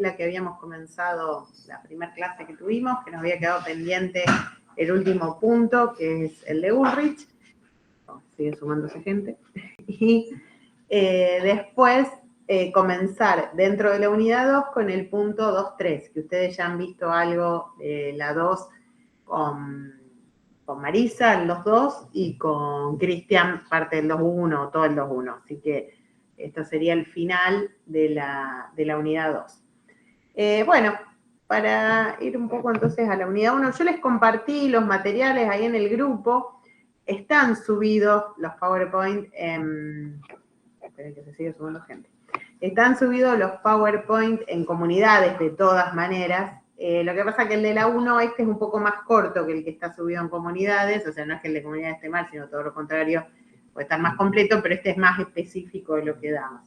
la que habíamos comenzado, la primera clase que tuvimos, que nos había quedado pendiente el último punto, que es el de Ulrich. Sigue sumándose gente. Y después comenzar dentro de la unidad 2 con el punto 2.3, que ustedes ya han visto algo de la 2 con Marisa, el 2.2, y con Cristian, parte del 2.1, todo el 2.1. Así que esto sería el final de la unidad 2. Bueno, para ir un poco entonces a la unidad 1, yo les compartí los materiales ahí en el grupo. Están subidos los PowerPoint esperen que se sigue sumando gente. Están subidos los PowerPoint en comunidades de todas maneras. Lo que pasa es que el de la 1, este es un poco más corto que el que está subido en comunidades, o sea, no es que el de comunidades esté mal, sino todo lo contrario, puede estar más completo, pero este es más específico de lo que damos.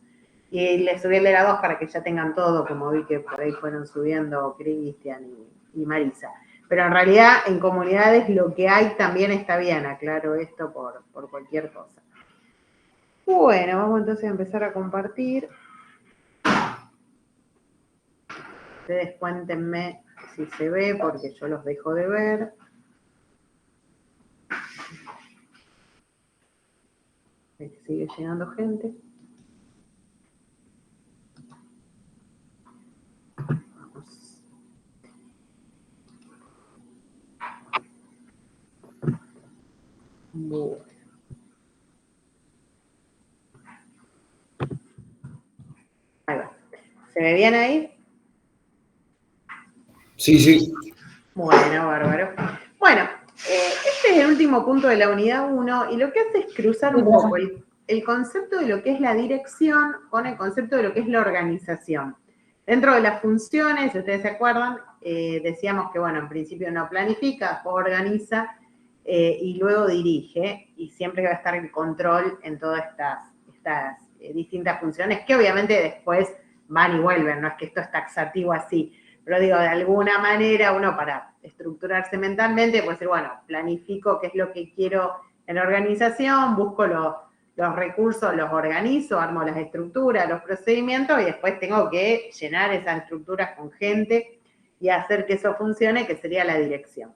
Y les subí el de la 2 para que ya tengan todo, como vi que por ahí fueron subiendo Cristian y Marisa. Pero en realidad en comunidades lo que hay también está bien, aclaro esto por cualquier cosa. Bueno, vamos entonces a empezar a compartir. Ustedes cuéntenme si se ve, porque yo los dejo de ver. Sigue llegando gente. Vamos. Bueno. Ahí va. ¿Se ve bien ahí? Sí, sí. Bueno, bárbaro. Bueno, este es el último punto de la unidad 1 y lo que hace es cruzar un poco el concepto de lo que es la dirección con el concepto de lo que es la organización. Dentro de las funciones, si ustedes se acuerdan, decíamos que, bueno, en principio no planifica, organiza y luego dirige, y siempre va a estar el control en todas estas distintas funciones, que obviamente después van y vuelven, no es que esto es taxativo así. Pero digo, de alguna manera uno para estructurarse mentalmente puede decir, bueno, planifico qué es lo que quiero en la organización, busco los recursos, los organizo, armo las estructuras, los procedimientos y después tengo que llenar esas estructuras con gente y hacer que eso funcione, que sería la dirección.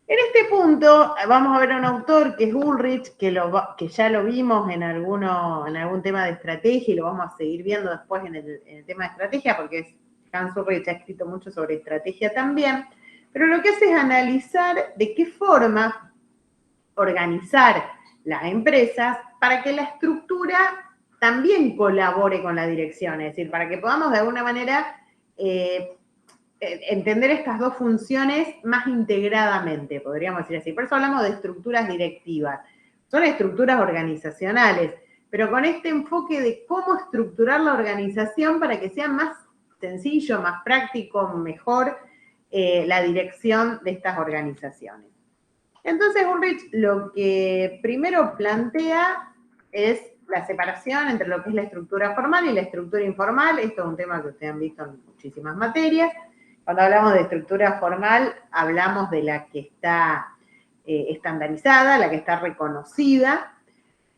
En este punto vamos a ver a un autor que es Ulrich, que ya lo vimos en algún tema de estrategia y lo vamos a seguir viendo después en el tema de estrategia porque Hans Ulrich ha escrito mucho sobre estrategia también, pero lo que hace es analizar de qué forma organizar las empresas para que la estructura también colabore con la dirección, es decir, para que podamos de alguna manera entender estas dos funciones más integradamente, podríamos decir así. Por eso hablamos de estructuras directivas. Son estructuras organizacionales, pero con este enfoque de cómo estructurar la organización para que sea más sencillo, más práctico, mejor la dirección de estas organizaciones. Entonces, Ulrich lo que primero plantea es la separación entre lo que es la estructura formal y la estructura informal. Esto es un tema que ustedes han visto en muchísimas materias. Cuando hablamos de estructura formal, hablamos de la que está estandarizada, la que está reconocida,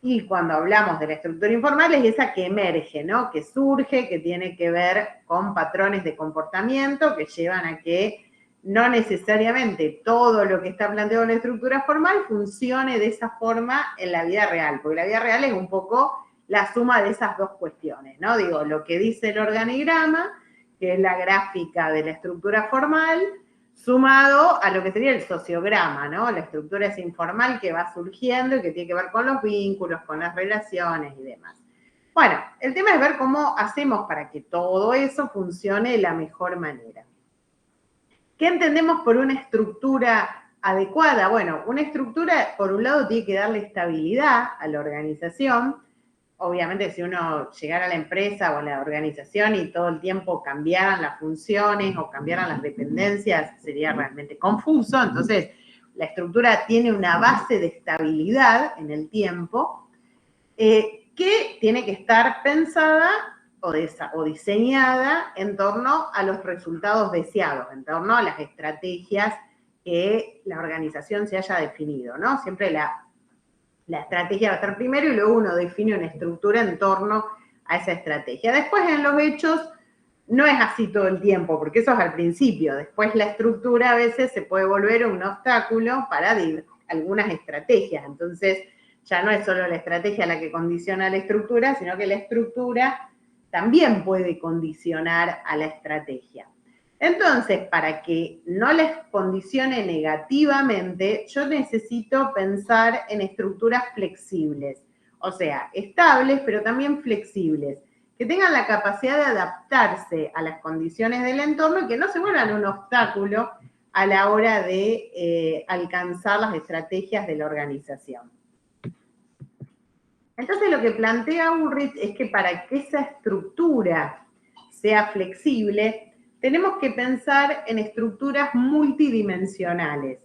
y cuando hablamos de la estructura informal es esa que emerge, ¿no? Que surge, que tiene que ver con patrones de comportamiento que llevan a que no necesariamente todo lo que está planteado en la estructura formal funcione de esa forma en la vida real, porque la vida real es un poco la suma de esas dos cuestiones, ¿no? Digo, lo que dice el organigrama, que es la gráfica de la estructura formal, sumado a lo que sería el sociograma, ¿no? La estructura es informal que va surgiendo y que tiene que ver con los vínculos, con las relaciones y demás. Bueno, el tema es ver cómo hacemos para que todo eso funcione de la mejor manera. ¿Qué entendemos por una estructura adecuada? Bueno, una estructura, por un lado, tiene que darle estabilidad a la organización. Obviamente, si uno llegara a la empresa o a la organización y todo el tiempo cambiaran las funciones o cambiaran las dependencias, sería realmente confuso. Entonces, la estructura tiene una base de estabilidad en el tiempo que tiene que estar pensada o diseñada en torno a los resultados deseados, en torno a las estrategias que la organización se haya definido, ¿no? Siempre la estrategia va a estar primero y luego uno define una estructura en torno a esa estrategia. Después, en los hechos, no es así todo el tiempo, porque eso es al principio. Después la estructura a veces se puede volver un obstáculo para algunas estrategias. Entonces, ya no es solo la estrategia la que condiciona la estructura, sino que la estructura también puede condicionar a la estrategia. Entonces, para que no les condicione negativamente, yo necesito pensar en estructuras flexibles, o sea, estables, pero también flexibles, que tengan la capacidad de adaptarse a las condiciones del entorno y que no se vuelvan un obstáculo a la hora de alcanzar las estrategias de la organización. Entonces lo que plantea Ulrich es que para que esa estructura sea flexible, tenemos que pensar en estructuras multidimensionales.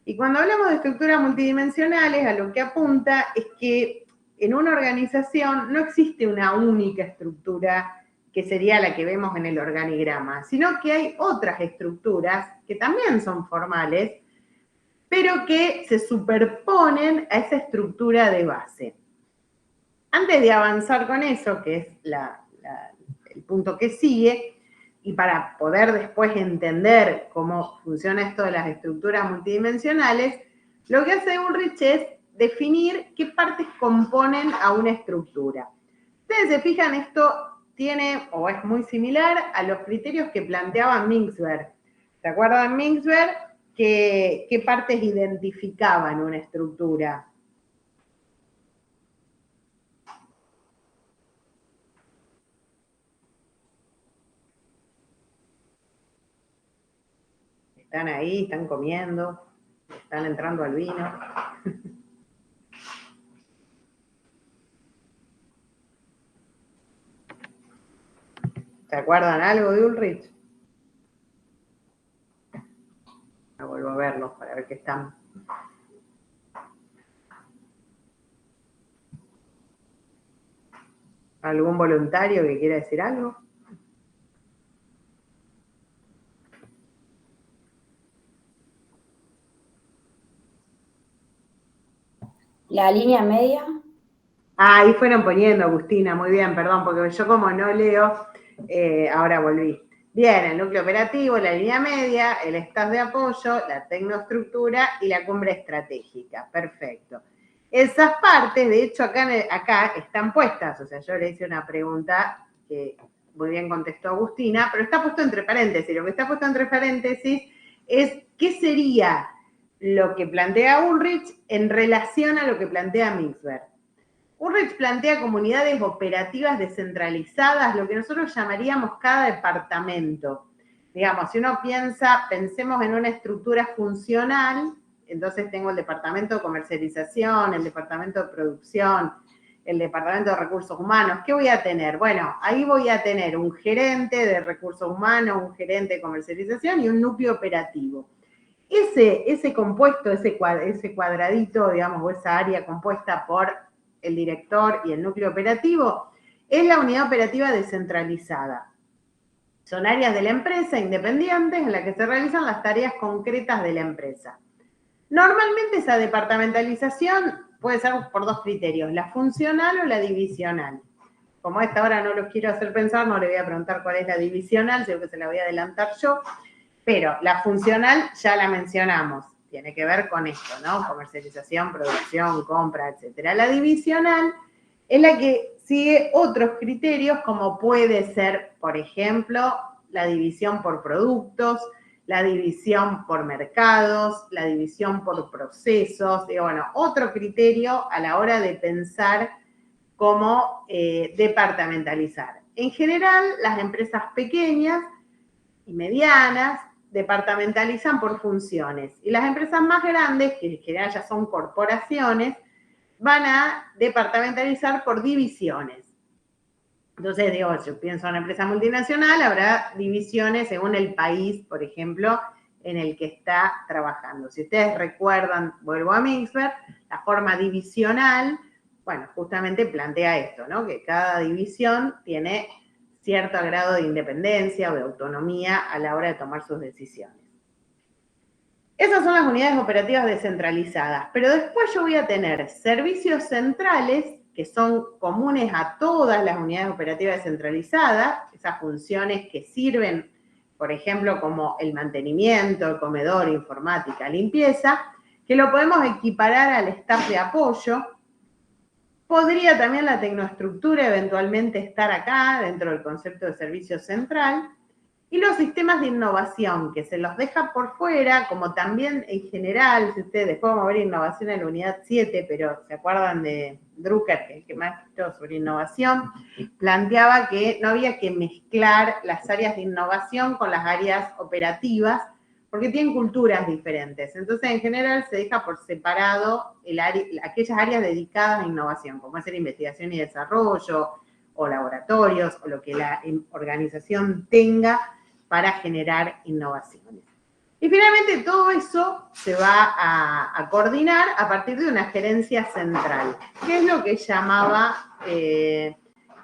Y cuando hablamos de estructuras multidimensionales, a lo que apunta es que en una organización no existe una única estructura que sería la que vemos en el organigrama, sino que hay otras estructuras que también son formales, pero que se superponen a esa estructura de base. Antes de avanzar con eso, que es el punto que sigue, y para poder después entender cómo funciona esto de las estructuras multidimensionales, lo que hace Ulrich es definir qué partes componen a una estructura. Ustedes se fijan, esto tiene, o es muy similar a los criterios que planteaba Mintzberg. ¿Se acuerdan Mintzberg? ¿Qué partes identificaban una estructura? Están ahí, están comiendo, están entrando al vino. ¿Se acuerdan algo de Ulrich? Me vuelvo a verlos para ver qué están. ¿Algún voluntario que quiera decir algo? La línea media. Ah, ahí fueron poniendo, Agustina, muy bien, perdón, porque yo como no leo, ahora volví. Bien, el núcleo operativo, la línea media, el staff de apoyo, la tecnoestructura y la cumbre estratégica. Perfecto. Esas partes, de hecho, acá están puestas, o sea, yo le hice una pregunta que muy bien contestó Agustina, pero está puesto entre paréntesis. Lo que está puesto entre paréntesis es qué sería lo que plantea Ulrich en relación a lo que plantea Mintzberg. Ulrich plantea comunidades operativas descentralizadas, lo que nosotros llamaríamos cada departamento. Digamos, si uno pensemos en una estructura funcional, entonces tengo el departamento de comercialización, el departamento de producción, el departamento de recursos humanos. ¿Qué voy a tener? Bueno, ahí voy a tener un gerente de recursos humanos, un gerente de comercialización y un núcleo operativo. Ese compuesto, ese cuadradito, digamos, o esa área compuesta por el director y el núcleo operativo, es la unidad operativa descentralizada. Son áreas de la empresa independientes en las que se realizan las tareas concretas de la empresa. Normalmente esa departamentalización puede ser por dos criterios, la funcional o la divisional. Como a esta hora no los quiero hacer pensar, no le voy a preguntar cuál es la divisional, sino que se la voy a adelantar yo, pero la funcional ya la mencionamos, tiene que ver con esto, ¿no? Comercialización, producción, compra, etcétera. La divisional es la que sigue otros criterios, como puede ser, por ejemplo, la división por productos, la división por mercados, la división por procesos, y bueno, otro criterio a la hora de pensar cómo departamentalizar. En general, las empresas pequeñas y medianas departamentalizan por funciones. Y las empresas más grandes, que en general ya son corporaciones, van a departamentalizar por divisiones. Entonces, digo, yo pienso en una empresa multinacional, habrá divisiones según el país, por ejemplo, en el que está trabajando. Si ustedes recuerdan, vuelvo a Mintzberg, la forma divisional, bueno, justamente plantea esto, ¿no? Que cada división tiene cierto grado de independencia o de autonomía a la hora de tomar sus decisiones. Esas son las unidades operativas descentralizadas, pero después yo voy a tener servicios centrales, que son comunes a todas las unidades operativas descentralizadas, esas funciones que sirven, por ejemplo, como el mantenimiento, el comedor, informática, limpieza, que lo podemos equiparar al staff de apoyo. Podría también la tecnoestructura eventualmente estar acá, dentro del concepto de servicio central, y los sistemas de innovación, que se los deja por fuera, como también en general, si ustedes después vamos a ver innovación en la unidad 7, pero se acuerdan de Drucker, que es el que más escribió sobre innovación, planteaba que no había que mezclar las áreas de innovación con las áreas operativas, porque tienen culturas diferentes. Entonces, en general, se deja por separado aquellas áreas dedicadas a innovación, como es la investigación y desarrollo, o laboratorios, o lo que la organización tenga para generar innovaciones. Y finalmente todo eso se va a coordinar a partir de una gerencia central, que es lo que llamaba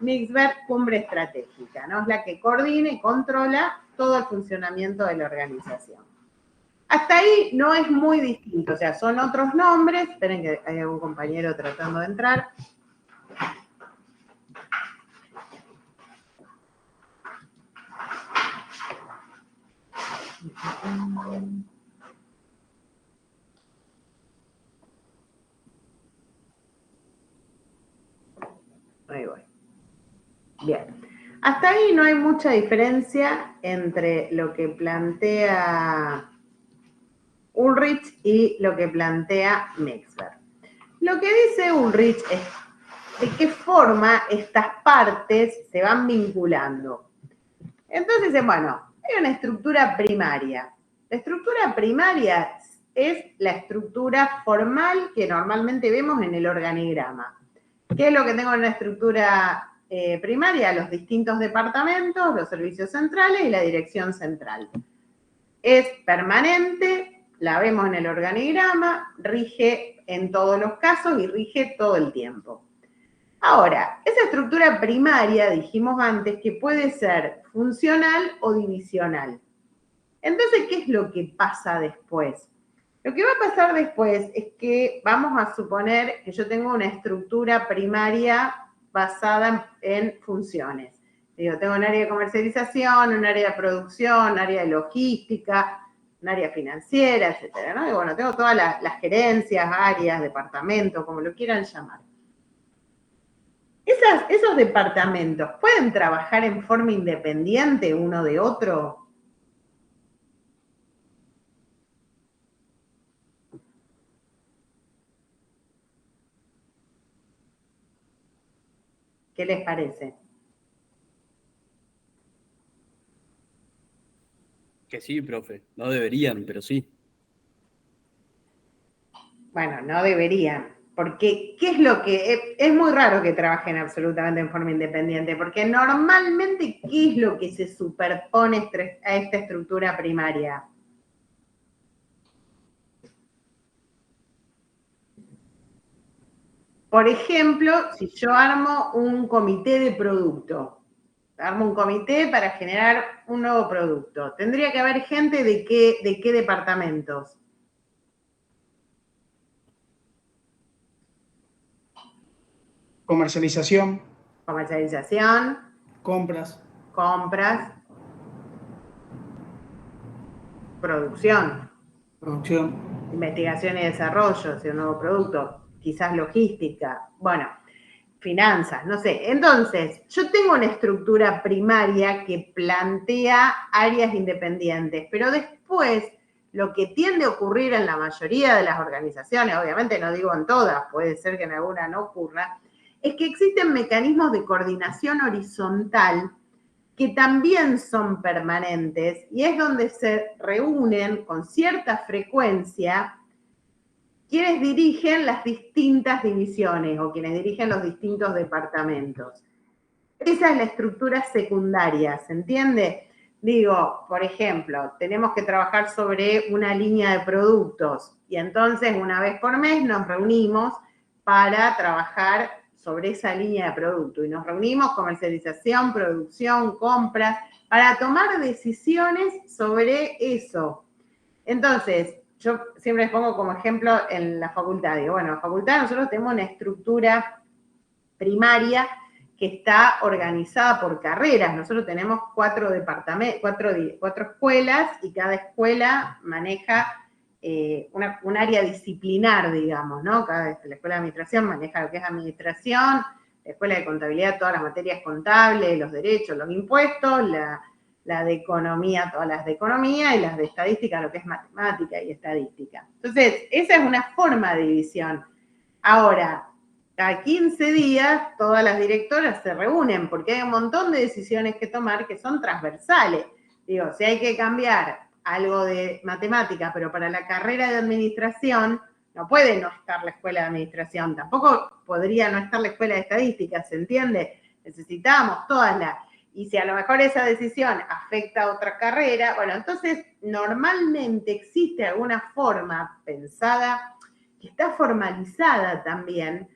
Mixberg cumbre estratégica, ¿no? Es la que coordina y controla todo el funcionamiento de la organización. Hasta ahí no es muy distinto, o sea, son otros nombres. Esperen que hay algún compañero tratando de entrar. Ahí voy. Bien. Hasta ahí no hay mucha diferencia entre lo que plantea Ulrich y lo que plantea Mixberg. Lo que dice Ulrich es de qué forma estas partes se van vinculando. Entonces, bueno, hay una estructura primaria. La estructura primaria es la estructura formal que normalmente vemos en el organigrama. ¿Qué es lo que tengo en la estructura primaria? Los distintos departamentos, los servicios centrales y la dirección central. Es permanente, la vemos en el organigrama, rige en todos los casos y rige todo el tiempo. Ahora, esa estructura primaria, dijimos antes, que puede ser funcional o divisional. Entonces, ¿qué es lo que pasa después? Lo que va a pasar después es que vamos a suponer que yo tengo una estructura primaria basada en funciones. Digo, tengo un área de comercialización, un área de producción, un área de logística, un área financiera, etcétera, ¿no? Y bueno, tengo todas las gerencias, áreas, departamentos, como lo quieran llamar. Esos departamentos, ¿pueden trabajar en forma independiente uno de otro? ¿Qué les parece? Que sí, profe. No deberían, pero sí. Bueno, no deberían, porque ¿qué es lo que...? Es muy raro que trabajen absolutamente en forma independiente, porque normalmente, ¿qué es lo que se superpone a esta estructura primaria? Por ejemplo, si yo armo un comité de producto, armo un comité para generar un nuevo producto, tendría que haber gente de qué departamentos. Comercialización, Comercialización, compras, compras, producción, investigación y desarrollo, si un nuevo producto, quizás logística, bueno, finanzas, no sé. Entonces, yo tengo una estructura primaria que plantea áreas independientes, pero después lo que tiende a ocurrir en la mayoría de las organizaciones, obviamente no digo en todas, puede ser que en alguna no ocurra, es que existen mecanismos de coordinación horizontal que también son permanentes y es donde se reúnen con cierta frecuencia quienes dirigen las distintas divisiones o quienes dirigen los distintos departamentos. Esa es la estructura secundaria, ¿se entiende? Digo, por ejemplo, tenemos que trabajar sobre una línea de productos y entonces una vez por mes nos reunimos para trabajar sobre esa línea de producto y nos reunimos comercialización, producción, compras, para tomar decisiones sobre eso. Entonces, yo siempre les pongo como ejemplo en la facultad, digo, bueno, en la facultad nosotros tenemos una estructura primaria que está organizada por carreras. Nosotros tenemos 4 escuelas y cada escuela maneja un área disciplinar, digamos, ¿no? La escuela de administración maneja lo que es administración, la escuela de contabilidad, todas las materias contables, los derechos, los impuestos, la de economía, todas las de economía, y las de estadística, lo que es matemática y estadística. Entonces, esa es una forma de división. Ahora, cada 15 días todas las directoras se reúnen porque hay un montón de decisiones que tomar que son transversales. Digo, si hay que cambiar algo de matemática, pero para la carrera de administración no puede no estar la escuela de administración, tampoco podría no estar la escuela de estadística, ¿se entiende? Necesitamos todas las... Y si a lo mejor esa decisión afecta a otra carrera, bueno, entonces normalmente existe alguna forma pensada, que está formalizada también,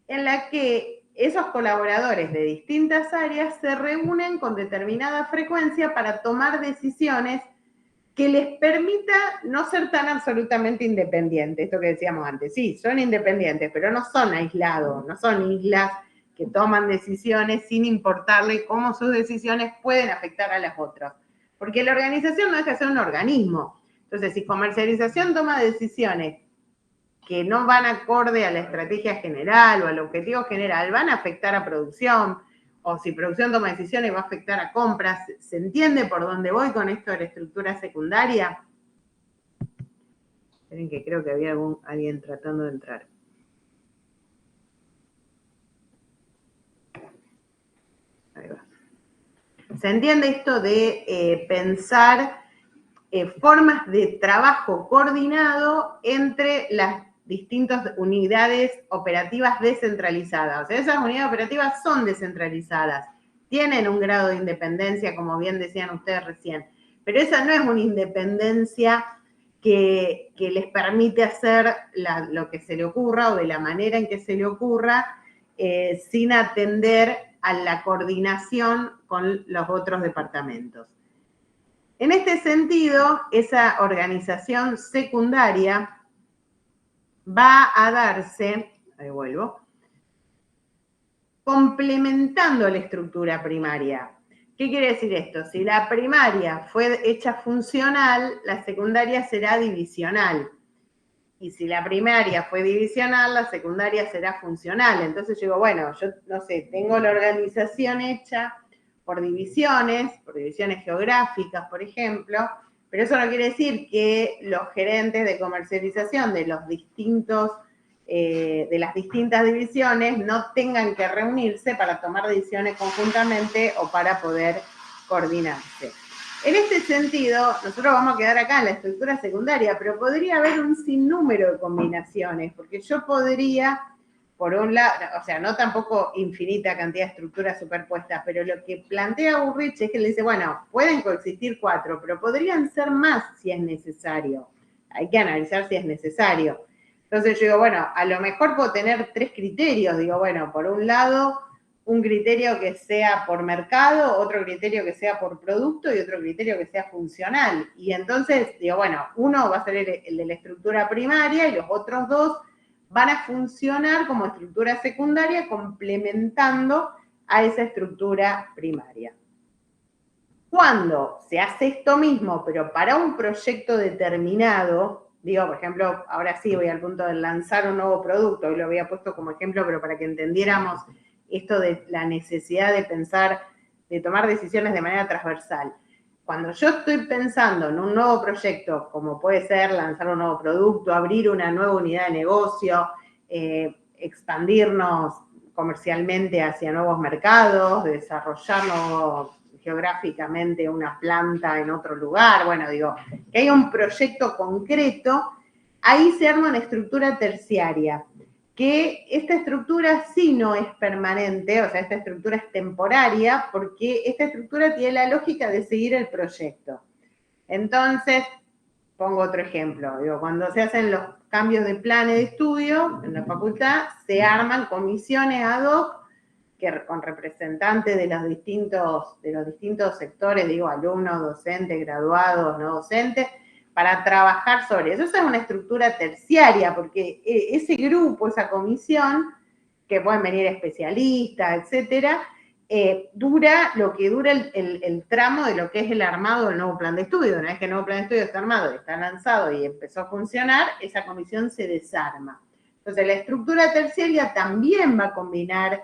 en la que esos colaboradores de distintas áreas se reúnen con determinada frecuencia para tomar decisiones que les permita no ser tan absolutamente independientes, esto que decíamos antes. Sí, son independientes, pero no son aislados, no son islas que toman decisiones sin importarle cómo sus decisiones pueden afectar a las otras. Porque la organización no deja de ser un organismo. Entonces, si comercialización toma decisiones que no van acorde a la estrategia general o al objetivo general, van a afectar a producción, o si producción toma decisiones va a afectar a compras. ¿Se entiende por dónde voy con esto de la estructura secundaria? Esperen que creo que había alguien tratando de entrar. Ahí va. ¿Se entiende esto de pensar formas de trabajo coordinado entre las distintas unidades operativas descentralizadas? O sea, esas unidades operativas son descentralizadas, tienen un grado de independencia, como bien decían ustedes recién, pero esa no es una independencia que les permite hacer lo que se le ocurra o de la manera en que se le ocurra, sin atender a la coordinación con los otros departamentos. En este sentido, esa organización secundaria va a darse, ahí vuelvo, complementando la estructura primaria. ¿Qué quiere decir esto? Si la primaria fue hecha funcional, la secundaria será divisional. Y si la primaria fue divisional, la secundaria será funcional. Entonces yo digo, bueno, yo no sé, tengo la organización hecha por divisiones geográficas, por ejemplo, pero eso no quiere decir que los gerentes de comercialización de las distintas divisiones no tengan que reunirse para tomar decisiones conjuntamente o para poder coordinarse. En este sentido, nosotros vamos a quedar acá en la estructura secundaria, pero podría haber un sinnúmero de combinaciones, porque yo podría, por un lado, o sea, no tampoco infinita cantidad de estructuras superpuestas, pero lo que plantea Burrich es que le dice, bueno, pueden coexistir 4, pero podrían ser más si es necesario. Hay que analizar si es necesario. Entonces yo digo, bueno, a lo mejor puedo tener 3 criterios. Digo, bueno, por un lado, un criterio que sea por mercado, otro criterio que sea por producto y otro criterio que sea funcional. Y entonces digo, bueno, uno va a ser el de la estructura primaria y los otros 2 van a funcionar como estructura secundaria complementando a esa estructura primaria. Cuando se hace esto mismo, pero para un proyecto determinado, digo, por ejemplo, ahora sí voy al punto de lanzar un nuevo producto, hoy lo había puesto como ejemplo, pero para que entendiéramos esto de la necesidad de pensar, de tomar decisiones de manera transversal. Cuando yo estoy pensando en un nuevo proyecto, como puede ser lanzar un nuevo producto, abrir una nueva unidad de negocio, expandirnos comercialmente hacia nuevos mercados, desarrollarnos geográficamente una planta en otro lugar, bueno, digo, que hay un proyecto concreto, ahí se arma una estructura terciaria, que esta estructura sí no es permanente, o sea, esta estructura es temporaria, porque esta estructura tiene la lógica de seguir el proyecto. Entonces, pongo otro ejemplo, digo, cuando se hacen los cambios de planes de estudio en la facultad, se arman comisiones ad hoc con representantes de los distintos sectores, digo, alumnos, docentes, graduados, no docentes, para trabajar sobre eso. Esa es una estructura terciaria, porque ese grupo, esa comisión, que pueden venir especialistas, etcétera, dura lo que dura el tramo de lo que es el armado del nuevo plan de estudio. Una vez que el nuevo plan de estudio está armado, está lanzado y empezó a funcionar, esa comisión se desarma. Entonces, la estructura terciaria también va a combinar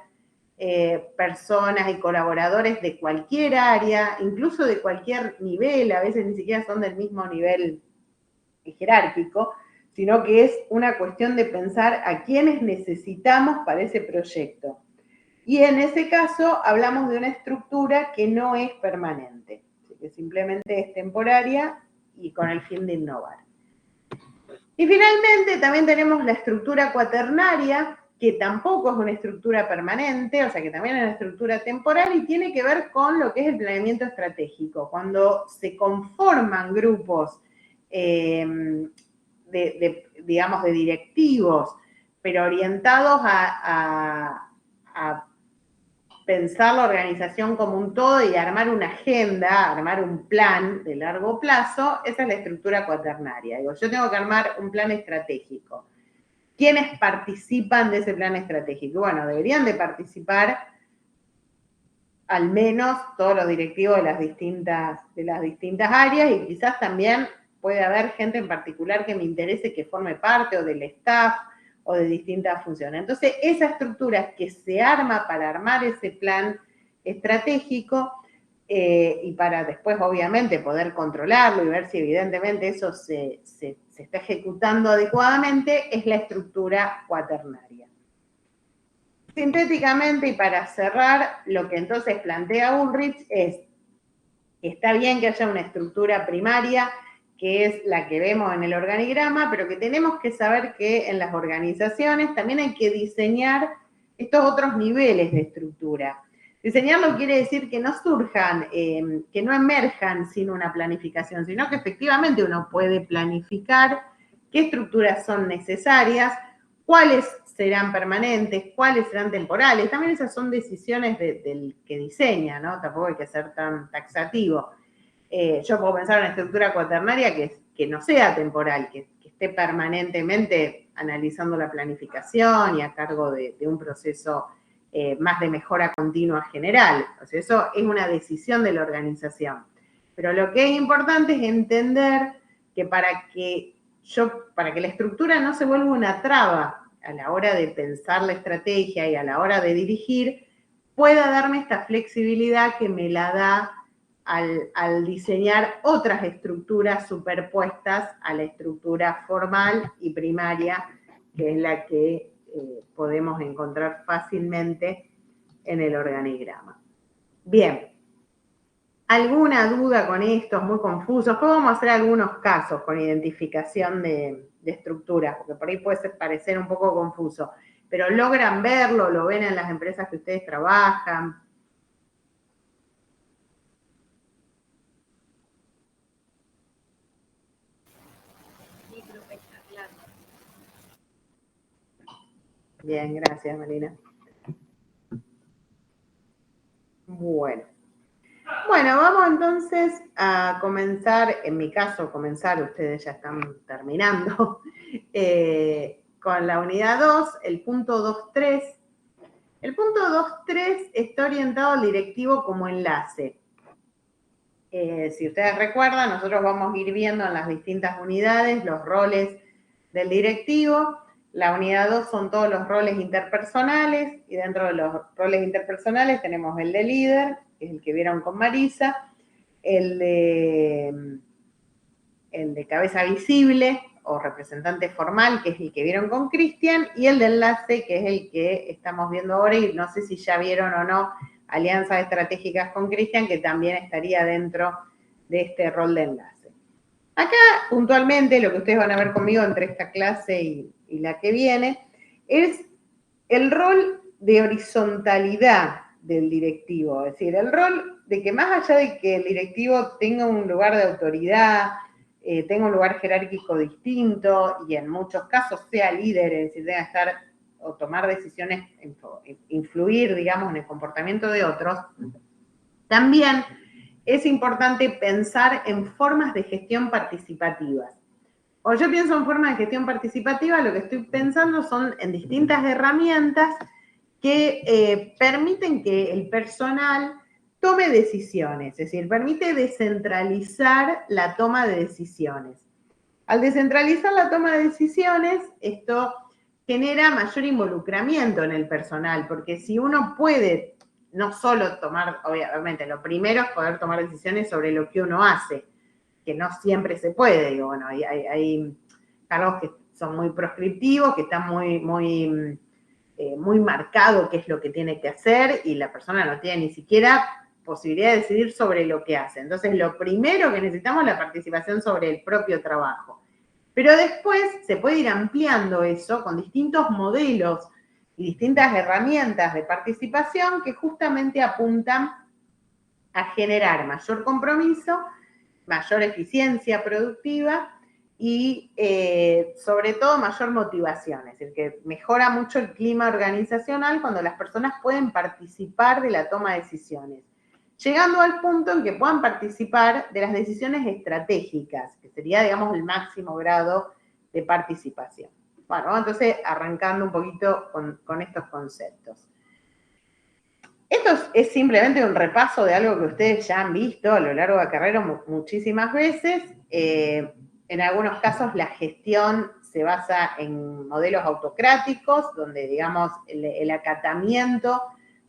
personas y colaboradores de cualquier área, incluso de cualquier nivel, a veces ni siquiera son del mismo nivel jerárquico, sino que es una cuestión de pensar a quiénes necesitamos para ese proyecto. Y en ese caso hablamos de una estructura que no es permanente, que simplemente es temporaria y con el fin de innovar. Y finalmente también tenemos la estructura cuaternaria, que tampoco es una estructura permanente, o sea que también es una estructura temporal y tiene que ver con lo que es el planeamiento estratégico. Cuando se conforman grupos, digamos, de directivos, pero orientados a pensar la organización como un todo y armar una agenda, armar un plan de largo plazo, esa es la estructura cuaternaria. Digo, yo tengo que armar un plan estratégico. ¿Quiénes participan de ese plan estratégico? Bueno, deberían de participar al menos todos los directivos de las distintas áreas y quizás también puede haber gente en particular que me interese que forme parte o del staff o de distintas funciones. Entonces, esa estructura que se arma para armar ese plan estratégico y para después, obviamente, poder controlarlo y ver si evidentemente eso se está ejecutando adecuadamente, es la estructura cuaternaria. Sintéticamente, y para cerrar, lo que entonces plantea Ulrich es que está bien que haya una estructura primaria, que es la que vemos en el organigrama, pero que tenemos que saber que en las organizaciones también hay que diseñar estos otros niveles de estructura. Diseñarlo quiere decir que no surjan, que no emerjan sin una planificación, sino que efectivamente uno puede planificar qué estructuras son necesarias, cuáles serán permanentes, cuáles serán temporales. También esas son decisiones del que diseña, ¿no? Tampoco hay que ser tan taxativo. Yo puedo pensar en una estructura cuaternaria que no sea temporal, que esté permanentemente analizando la planificación y a cargo de un proceso más de mejora continua general. O sea, eso es una decisión de la organización. Pero lo que es importante es entender que para que la estructura no se vuelva una traba a la hora de pensar la estrategia y a la hora de dirigir, pueda darme esta flexibilidad que me la da al diseñar otras estructuras superpuestas a la estructura formal y primaria, que es la que podemos encontrar fácilmente en el organigrama. Bien, ¿alguna duda con esto? ¿Es muy confuso? Después vamos a hacer algunos casos con identificación de estructuras, porque por ahí puede parecer un poco confuso, pero ¿logran verlo? ¿Lo ven en las empresas que ustedes trabajan? Bien, gracias, Marina. Bueno, vamos entonces a comenzar, en mi caso ustedes ya están terminando, con la unidad 2, el punto 2.3. El punto 2.3 está orientado al directivo como enlace. Si ustedes recuerdan, nosotros vamos a ir viendo en las distintas unidades los roles del directivo. La unidad 2 son todos los roles interpersonales y dentro de los roles interpersonales tenemos el de líder, que es el que vieron con Marisa, el de cabeza visible o representante formal, que es el que vieron con Cristian, y el de enlace, que es el que estamos viendo ahora, y no sé si ya vieron o no alianzas estratégicas con Cristian, que también estaría dentro de este rol de enlace. Acá, puntualmente, lo que ustedes van a ver conmigo entre esta clase y la que viene, es el rol de horizontalidad del directivo, es decir, el rol de que más allá de que el directivo tenga un lugar de autoridad, tenga un lugar jerárquico distinto y en muchos casos sea líder, es decir, tenga que estar o tomar decisiones, influir, digamos, en el comportamiento de otros, también es importante pensar en formas de gestión participativas. Cuando yo pienso en formas de gestión participativa, lo que estoy pensando son en distintas herramientas que permiten que el personal tome decisiones, es decir, permite descentralizar la toma de decisiones. Al descentralizar la toma de decisiones, esto genera mayor involucramiento en el personal, porque si uno puede no solo tomar, obviamente, lo primero es poder tomar decisiones sobre lo que uno hace, que no siempre se puede, digo, bueno, hay cargos que son muy proscriptivos, que están muy marcado qué es lo que tiene que hacer y la persona no tiene ni siquiera posibilidad de decidir sobre lo que hace. Entonces, lo primero que necesitamos es la participación sobre el propio trabajo. Pero después se puede ir ampliando eso con distintos modelos y distintas herramientas de participación que justamente apuntan a generar mayor compromiso, mayor eficiencia productiva y sobre todo mayor motivación. Es decir, que mejora mucho el clima organizacional cuando las personas pueden participar de la toma de decisiones, llegando al punto en que puedan participar de las decisiones estratégicas, que sería, digamos, el máximo grado de participación. Bueno, entonces arrancando un poquito con estos conceptos. Esto es simplemente un repaso de algo que ustedes ya han visto a lo largo de la carrera muchísimas veces. En algunos casos la gestión se basa en modelos autocráticos, donde, digamos, el acatamiento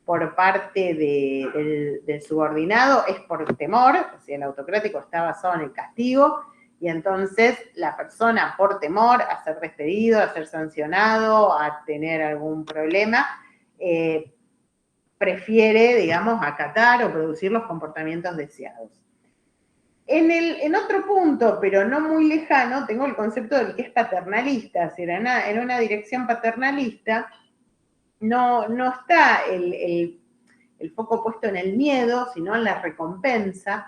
por parte del subordinado es por temor, o sea, el autocrático está basado en el castigo, y entonces la persona por temor a ser despedido, a ser sancionado, a tener algún problema, prefiere, digamos, acatar o producir los comportamientos deseados. En otro punto, pero no muy lejano, tengo el concepto del que es paternalista, es decir, en una dirección paternalista no está el foco puesto en el miedo, sino en la recompensa,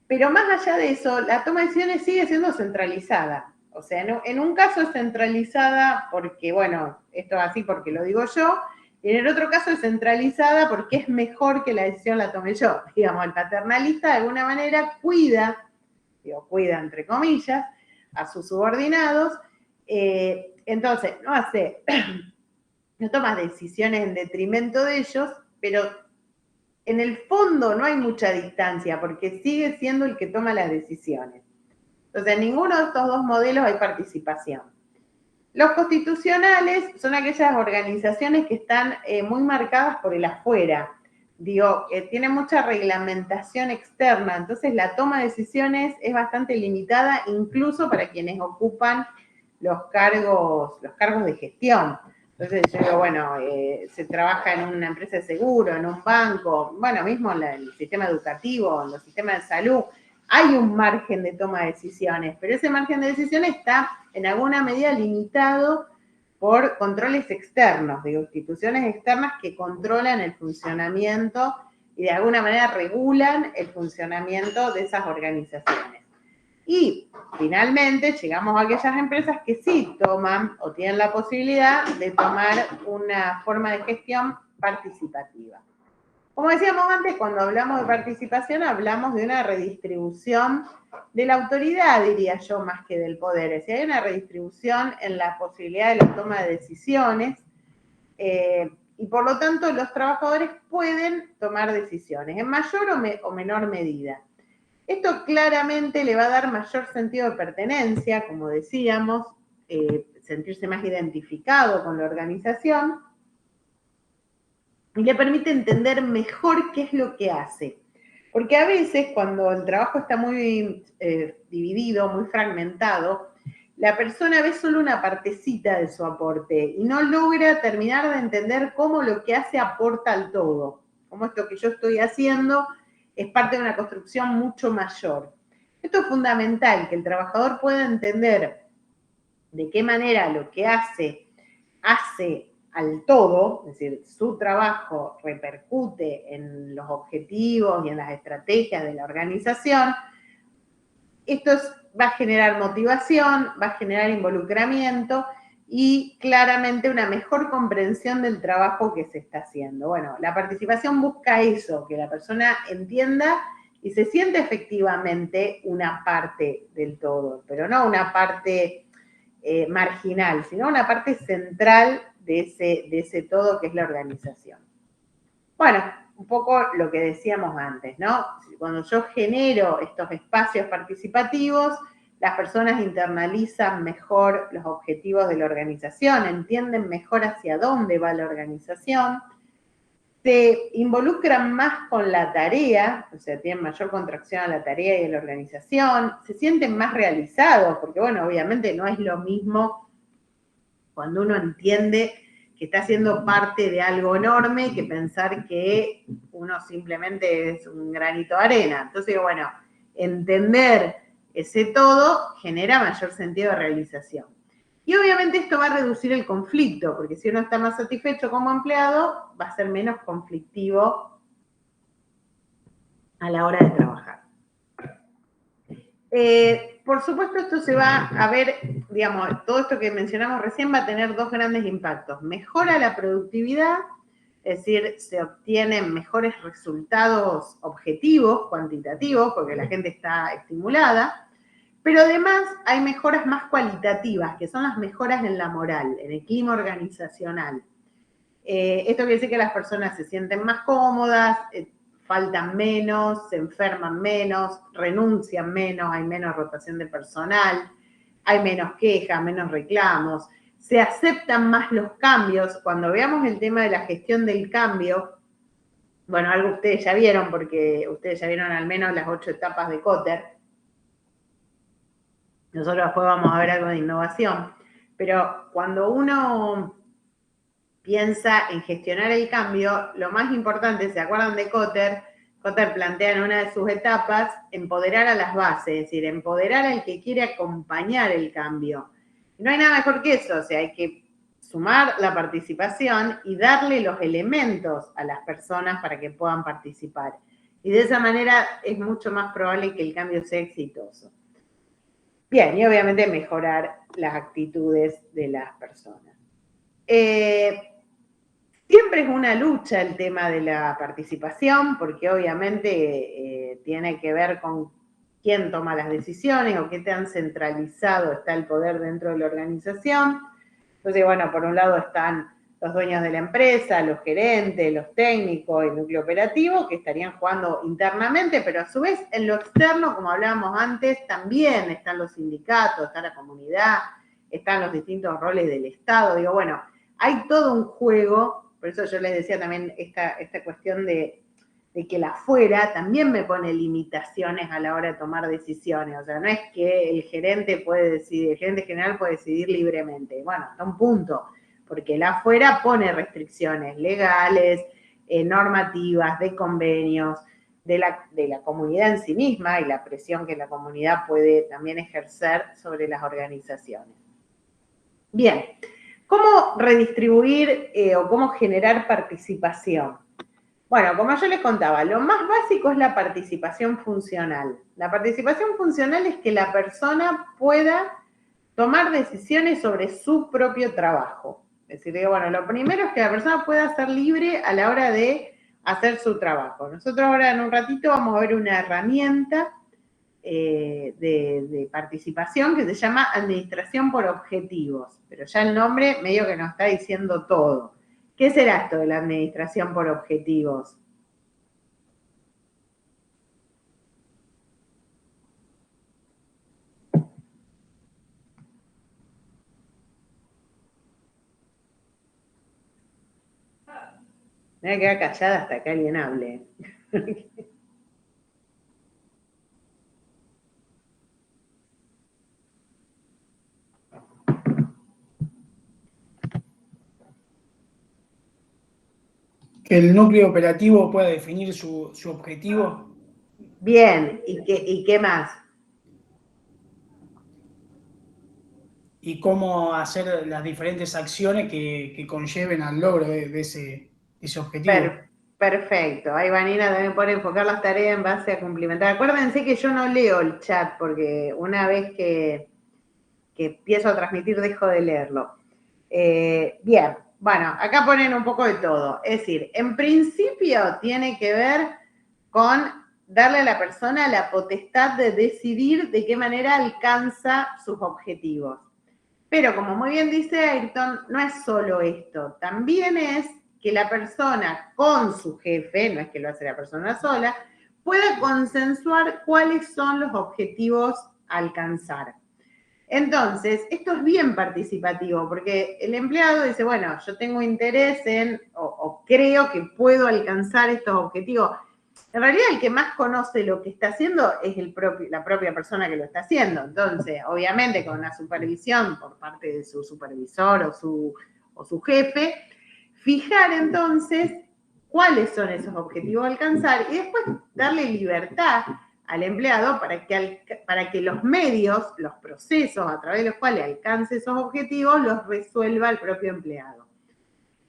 pero más allá de eso, la toma de decisiones sigue siendo centralizada. O sea, en un caso es centralizada porque, bueno, esto es así porque lo digo yo, y en el otro caso es centralizada porque es mejor que la decisión la tome yo. Digamos, el paternalista de alguna manera cuida entre comillas, a sus subordinados, entonces no toma decisiones en detrimento de ellos, pero en el fondo no hay mucha distancia porque sigue siendo el que toma las decisiones. Entonces, en ninguno de estos dos modelos hay participación. Los constitucionales son aquellas organizaciones que están muy marcadas por el afuera. Digo, tienen mucha reglamentación externa, entonces la toma de decisiones es bastante limitada, incluso para quienes ocupan los cargos de gestión. Entonces yo digo, bueno, se trabaja en una empresa de seguro, en un banco, bueno, mismo en el sistema educativo, en los sistemas de salud, hay un margen de toma de decisiones, pero ese margen de decisiones está en alguna medida limitado por controles externos, de instituciones externas que controlan el funcionamiento y de alguna manera regulan el funcionamiento de esas organizaciones. Y finalmente llegamos a aquellas empresas que sí toman o tienen la posibilidad de tomar una forma de gestión participativa. Como decíamos antes, cuando hablamos de participación, hablamos de una redistribución de la autoridad, diría yo, más que del poder. Es decir, hay una redistribución en la posibilidad de la toma de decisiones y por lo tanto los trabajadores pueden tomar decisiones en mayor o menor medida. Esto claramente le va a dar mayor sentido de pertenencia, como decíamos, sentirse más identificado con la organización, y le permite entender mejor qué es lo que hace. Porque a veces cuando el trabajo está muy dividido, muy fragmentado, la persona ve solo una partecita de su aporte y no logra terminar de entender cómo lo que hace aporta al todo. Cómo esto que yo estoy haciendo es parte de una construcción mucho mayor. Esto es fundamental, que el trabajador pueda entender de qué manera lo que hace al todo, es decir, su trabajo repercute en los objetivos y en las estrategias de la organización. Esto va a generar motivación, va a generar involucramiento y claramente una mejor comprensión del trabajo que se está haciendo. Bueno, la participación busca eso, que la persona entienda y se siente efectivamente una parte del todo, pero no una parte marginal, sino una parte central de ese todo que es la organización. Bueno, un poco lo que decíamos antes, ¿no? Cuando yo genero estos espacios participativos, las personas internalizan mejor los objetivos de la organización, entienden mejor hacia dónde va la organización, se involucran más con la tarea, o sea, tienen mayor contracción a la tarea y a la organización, se sienten más realizados, porque bueno, obviamente no es lo mismo cuando uno entiende que está siendo parte de algo enorme que pensar que uno simplemente es un granito de arena. Entonces, bueno, entender ese todo genera mayor sentido de realización. Y obviamente esto va a reducir el conflicto, porque si uno está más satisfecho como empleado, va a ser menos conflictivo a la hora de trabajar. Por supuesto, esto se va a ver, digamos, todo esto que mencionamos recién va a tener dos grandes impactos. Mejora la productividad, es decir, se obtienen mejores resultados objetivos, cuantitativos, porque la gente está estimulada, pero además hay mejoras más cualitativas, que son las mejoras en la moral, en el clima organizacional. Esto quiere decir que las personas se sienten más cómodas, faltan menos, se enferman menos, renuncian menos, hay menos rotación de personal, hay menos quejas, menos reclamos, se aceptan más los cambios. Cuando veamos el tema de la gestión del cambio, bueno, algo ustedes ya vieron, porque ustedes ya vieron al menos las 8 etapas de Kotter. Nosotros después vamos a ver algo de innovación, pero cuando uno piensa en gestionar el cambio, lo más importante, ¿se acuerdan de Kotter? Kotter plantea en una de sus etapas empoderar a las bases, es decir, empoderar al que quiere acompañar el cambio. No hay nada mejor que eso, o sea, hay que sumar la participación y darle los elementos a las personas para que puedan participar. Y de esa manera es mucho más probable que el cambio sea exitoso. Bien, y obviamente mejorar las actitudes de las personas. Siempre es una lucha el tema de la participación, porque obviamente tiene que ver con quién toma las decisiones o qué tan centralizado está el poder dentro de la organización. Entonces, bueno, por un lado están los dueños de la empresa, los gerentes, los técnicos, el núcleo operativo, que estarían jugando internamente, pero a su vez en lo externo, como hablábamos antes, también están los sindicatos, está la comunidad, están los distintos roles del Estado. Digo, bueno, hay todo un juego, por eso yo les decía también esta cuestión de que el afuera también me pone limitaciones a la hora de tomar decisiones. O sea, no es que el gerente puede decidir, el gerente general puede decidir libremente. Bueno, hasta un punto, porque el afuera pone restricciones legales, normativas, de convenios, de la comunidad en sí misma y la presión que la comunidad puede también ejercer sobre las organizaciones. Bien, ¿cómo redistribuir o cómo generar participación? Bueno, como yo les contaba, lo más básico es la participación funcional. La participación funcional es que la persona pueda tomar decisiones sobre su propio trabajo. Es decir, bueno, lo primero es que la persona pueda ser libre a la hora de hacer su trabajo. Nosotros ahora en un ratito vamos a ver una herramienta de participación que se llama administración por objetivos, pero ya el nombre medio que nos está diciendo todo. ¿Qué será esto de la administración por objetivos? Me voy a quedar callada hasta que alguien hable. Que el núcleo operativo pueda definir su objetivo. Bien, ¿y qué más? Y cómo hacer las diferentes acciones que conlleven al logro de ese objetivo. Perfecto. Ahí Vanina también puede enfocar las tareas en base a cumplimentar. Acuérdense que yo no leo el chat porque una vez que empiezo a transmitir dejo de leerlo. Bien, bueno, acá ponen un poco de todo. Es decir, en principio tiene que ver con darle a la persona la potestad de decidir de qué manera alcanza sus objetivos. Pero como muy bien dice Ayrton, no es solo esto, también es que la persona con su jefe, no es que lo hace la persona sola, pueda consensuar cuáles son los objetivos a alcanzar. Entonces, esto es bien participativo, porque el empleado dice, bueno, yo tengo interés en, o creo que puedo alcanzar estos objetivos. En realidad, el que más conoce lo que está haciendo es la propia persona que lo está haciendo. Entonces, obviamente, con una supervisión por parte de su supervisor o su jefe, fijar entonces cuáles son esos objetivos a alcanzar y después darle libertad al empleado para que los medios, los procesos a través de los cuales alcance esos objetivos, los resuelva el propio empleado.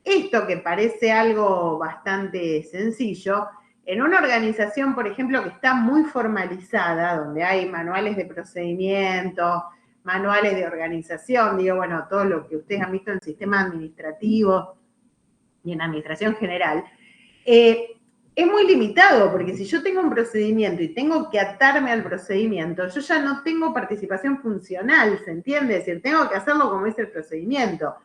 Esto que parece algo bastante sencillo, en una organización, por ejemplo, que está muy formalizada, donde hay manuales de procedimientos, manuales de organización, digo, bueno, todo lo que ustedes han visto en el sistema administrativo y en administración general, es muy limitado, porque si yo tengo un procedimiento y tengo que atarme al procedimiento, yo ya no tengo participación funcional, ¿se entiende? Es decir, tengo que hacerlo como es el procedimiento,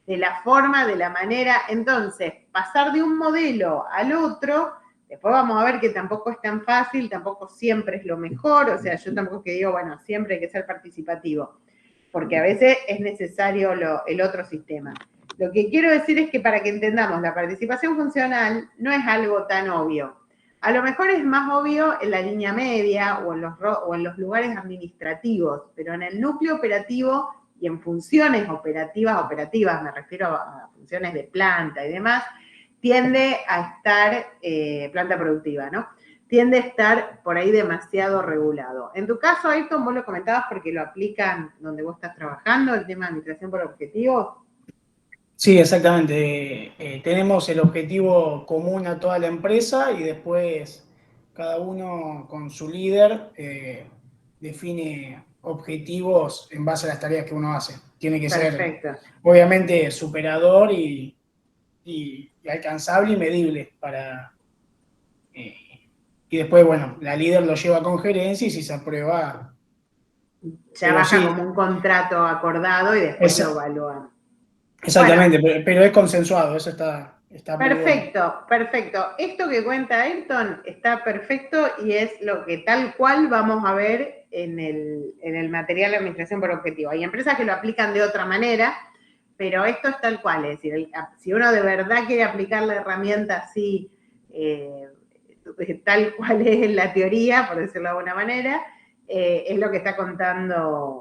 de la forma, de la manera. Entonces, pasar de un modelo al otro, después vamos a ver que tampoco es tan fácil, tampoco siempre es lo mejor, o sea, yo tampoco es que digo, bueno, siempre hay que ser participativo, porque a veces es necesario el otro sistema. Lo que quiero decir es que para que entendamos, la participación funcional no es algo tan obvio. A lo mejor es más obvio en la línea media o en los lugares administrativos, pero en el núcleo operativo y en funciones operativas, me refiero a funciones de planta y demás, tiende a estar, planta productiva, ¿no? Tiende a estar por ahí demasiado regulado. En tu caso, Ayrton, vos lo comentabas porque lo aplican donde vos estás trabajando, el tema de administración por objetivos. Sí, exactamente. Tenemos el objetivo común a toda la empresa y después cada uno con su líder define objetivos en base a las tareas que uno hace. Tiene que Perfecto. ser, obviamente, superador y alcanzable y medible y después, bueno, la líder lo lleva con gerencia y si se aprueba... Ya baja como un contrato acordado y después lo evalúan. Exactamente, bueno, pero es consensuado, eso está perfecto, muy bueno. Perfecto. Esto que cuenta Ayrton está perfecto y es lo que tal cual vamos a ver en el material de administración por objetivo. Hay empresas que lo aplican de otra manera, pero esto es tal cual. Es decir, si uno de verdad quiere aplicar la herramienta así, tal cual es en la teoría, por decirlo de alguna manera, es lo que está contando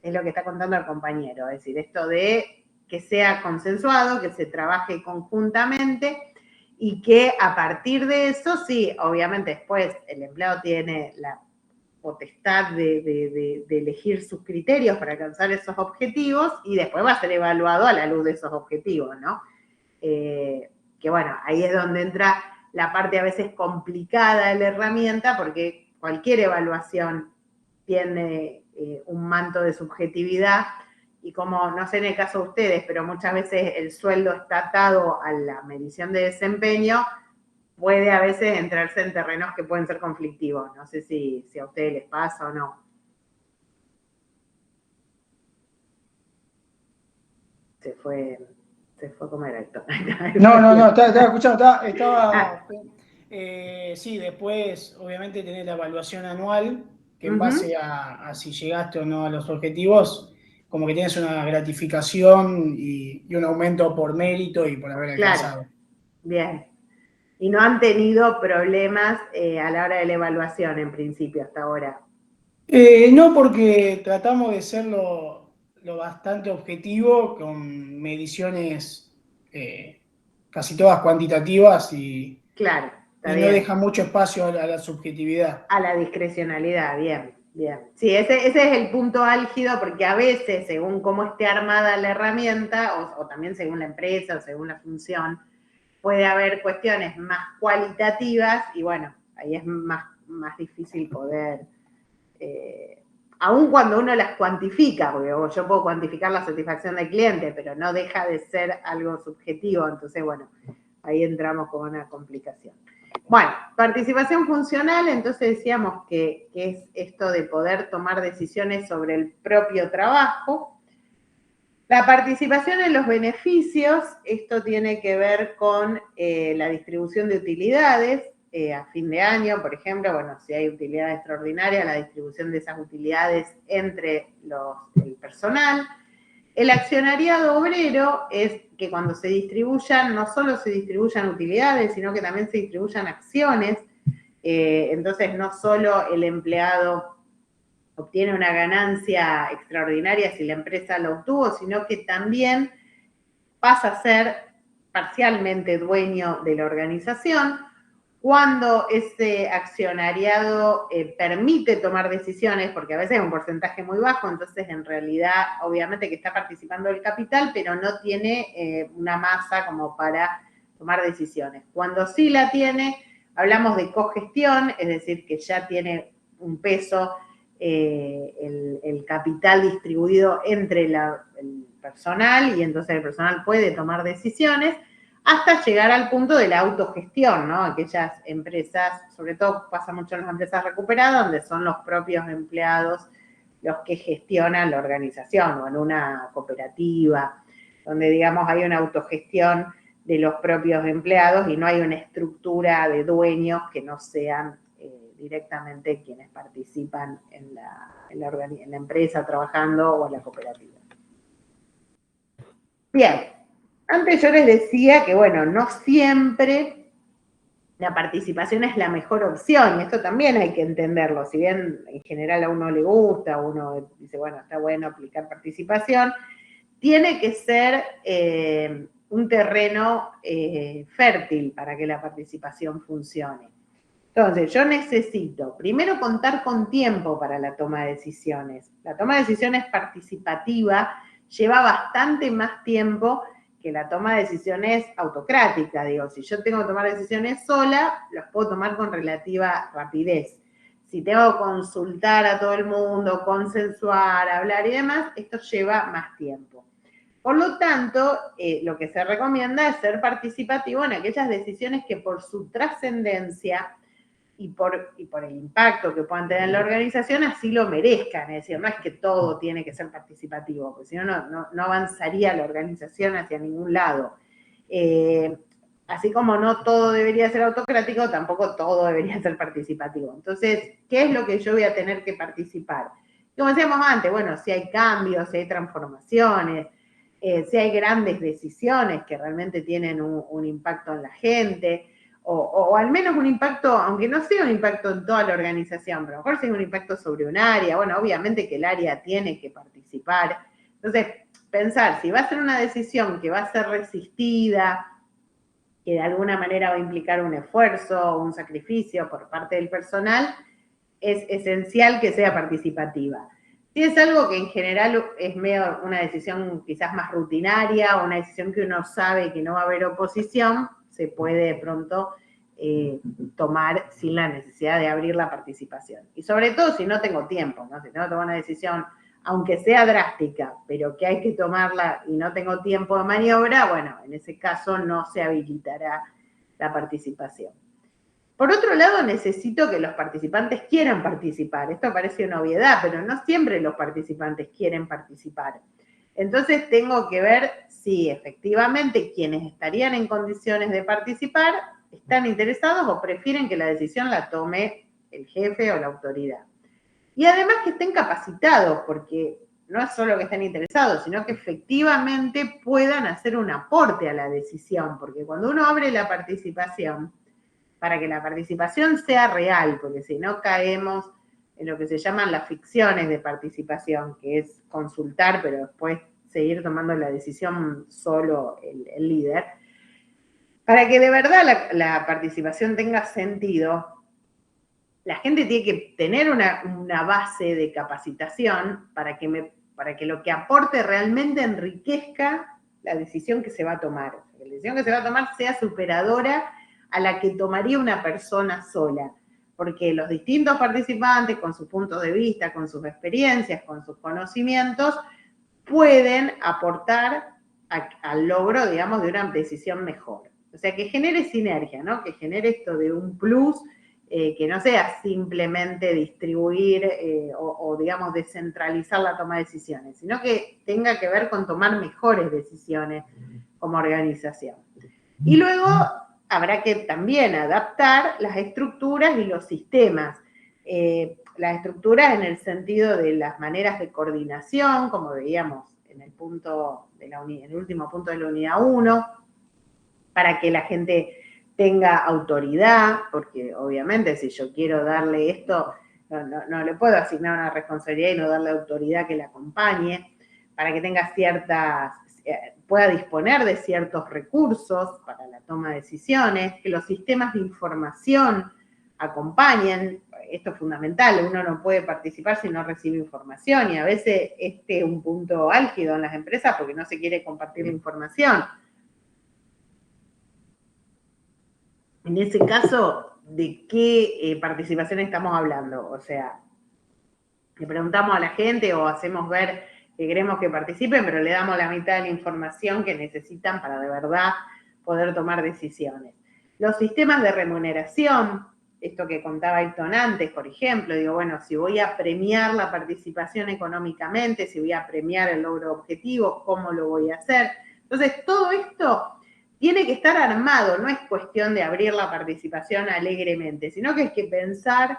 el compañero. Es decir, esto de que sea consensuado, que se trabaje conjuntamente y que a partir de eso, sí, obviamente después el empleado tiene la potestad de elegir sus criterios para alcanzar esos objetivos y después va a ser evaluado a la luz de esos objetivos, ¿no? Que bueno, ahí es donde entra la parte a veces complicada de la herramienta, porque cualquier evaluación tiene un manto de subjetividad y como, no sé en el caso de ustedes, pero muchas veces el sueldo está atado a la medición de desempeño, puede a veces entrarse en terrenos que pueden ser conflictivos. No sé si a ustedes les pasa o no. Se fue a comer esto. No, estaba escuchando, sí, después obviamente tenés la evaluación anual, que en base a si llegaste o no a los objetivos, como que tienes una gratificación y un aumento por mérito y por haber alcanzado. Claro, bien. Y no han tenido problemas a la hora de la evaluación, en principio, hasta ahora. No, porque tratamos de ser lo bastante objetivo, con mediciones casi todas cuantitativas y claro, está no bien. deja mucho espacio a la subjetividad. A la discrecionalidad, bien, bien. Sí, ese es el punto álgido, porque a veces, según cómo esté armada la herramienta, o también según la empresa o según la función, puede haber cuestiones más cualitativas y bueno, ahí es más difícil poder, aun cuando uno las cuantifica, porque yo puedo cuantificar la satisfacción del cliente, pero no deja de ser algo subjetivo, entonces bueno, ahí entramos con una complicación. Bueno, participación funcional, entonces decíamos que es esto de poder tomar decisiones sobre el propio trabajo. La participación en los beneficios, esto tiene que ver con la distribución de utilidades a fin de año, por ejemplo, bueno, si hay utilidades extraordinarias, la distribución de esas utilidades entre el personal. El accionariado obrero es que cuando se distribuyan, no solo se distribuyan utilidades, sino que también se distribuyan acciones. Entonces, no solo el empleado obtiene una ganancia extraordinaria si la empresa lo obtuvo, sino que también pasa a ser parcialmente dueño de la organización. Cuando ese accionariado permite tomar decisiones, porque a veces es un porcentaje muy bajo, entonces en realidad obviamente que está participando del capital, pero no tiene una masa como para tomar decisiones. Cuando sí la tiene, hablamos de cogestión, es decir, que ya tiene un peso el capital distribuido entre el personal, y entonces el personal puede tomar decisiones, hasta llegar al punto de la autogestión, ¿no? Aquellas empresas, sobre todo pasa mucho en las empresas recuperadas, donde son los propios empleados los que gestionan la organización, o en una cooperativa, donde, digamos, hay una autogestión de los propios empleados y no hay una estructura de dueños que no sean directamente quienes participan en la empresa trabajando o en la cooperativa. Bien, antes yo les decía que, bueno, no siempre la participación es la mejor opción, y esto también hay que entenderlo. Si bien en general a uno le gusta, uno dice, bueno, está bueno aplicar participación, tiene que ser un terreno fértil para que la participación funcione. Entonces, yo necesito primero contar con tiempo para la toma de decisiones. La toma de decisiones participativa lleva bastante más tiempo que la toma de decisiones autocrática. Digo, si yo tengo que tomar decisiones sola, las puedo tomar con relativa rapidez. Si tengo que consultar a todo el mundo, consensuar, hablar y demás, esto lleva más tiempo. Por lo tanto, lo que se recomienda es ser participativo en aquellas decisiones que por su trascendencia y por el impacto que puedan tener en la organización, así lo merezcan. Es decir, no es que todo tiene que ser participativo, porque si no, no avanzaría la organización hacia ningún lado. Así como no todo debería ser autocrático, tampoco todo debería ser participativo. Entonces, ¿qué es lo que yo voy a tener que participar? Como decíamos antes, bueno, si hay cambios, si hay transformaciones, si hay grandes decisiones que realmente tienen un impacto en la gente, o al menos un impacto, aunque no sea un impacto en toda la organización, pero a lo mejor si es un impacto sobre un área, bueno, obviamente que el área tiene que participar. Entonces, pensar, si va a ser una decisión que va a ser resistida, que de alguna manera va a implicar un esfuerzo, un sacrificio por parte del personal, es esencial que sea participativa. Si es algo que en general es medio una decisión quizás más rutinaria, o una decisión que uno sabe que no va a haber oposición, se puede de pronto tomar sin la necesidad de abrir la participación. Y sobre todo si no tengo tiempo, ¿no? Si tengo que tomar una decisión, aunque sea drástica, pero que hay que tomarla y no tengo tiempo de maniobra, bueno, en ese caso no se habilitará la participación. Por otro lado, necesito que los participantes quieran participar. Esto parece una obviedad, pero no siempre los participantes quieren participar. Entonces tengo que ver si efectivamente quienes estarían en condiciones de participar están interesados o prefieren que la decisión la tome el jefe o la autoridad. Y además que estén capacitados, porque no es solo que estén interesados, sino que efectivamente puedan hacer un aporte a la decisión, porque cuando uno abre la participación, para que la participación sea real, porque si no caemos en lo que se llaman las ficciones de participación, que es consultar, pero después seguir tomando la decisión solo el líder. Para que de verdad la participación tenga sentido, la gente tiene que tener una base de capacitación para que lo que aporte realmente enriquezca la decisión que se va a tomar. La decisión que se va a tomar sea superadora a la que tomaría una persona sola, porque los distintos participantes, con sus puntos de vista, con sus experiencias, con sus conocimientos, pueden aportar al logro, digamos, de una decisión mejor. O sea, que genere sinergia, ¿no? Que genere esto de un plus que no sea simplemente distribuir o, digamos, descentralizar la toma de decisiones, sino que tenga que ver con tomar mejores decisiones como organización. Y luego habrá que también adaptar las estructuras y los sistemas. Las estructuras en el sentido de las maneras de coordinación, como veíamos en el último punto de la unidad 1, para que la gente tenga autoridad, porque obviamente si yo quiero darle esto, no le puedo asignar una responsabilidad y no darle autoridad que la acompañe, para que tenga pueda disponer de ciertos recursos para la toma de decisiones, que los sistemas de información acompañen. Esto es fundamental, uno no puede participar si no recibe información, y a veces este es un punto álgido en las empresas porque no se quiere compartir la información. En ese caso, ¿de qué participación estamos hablando? O sea, le preguntamos a la gente o hacemos ver que queremos que participen, pero le damos la mitad de la información que necesitan para de verdad poder tomar decisiones. Los sistemas de remuneración, esto que contaba Ayrton antes, por ejemplo, digo, bueno, si voy a premiar la participación económicamente, si voy a premiar el logro de objetivos, ¿cómo lo voy a hacer? Entonces, todo esto tiene que estar armado, no es cuestión de abrir la participación alegremente, sino que hay que pensar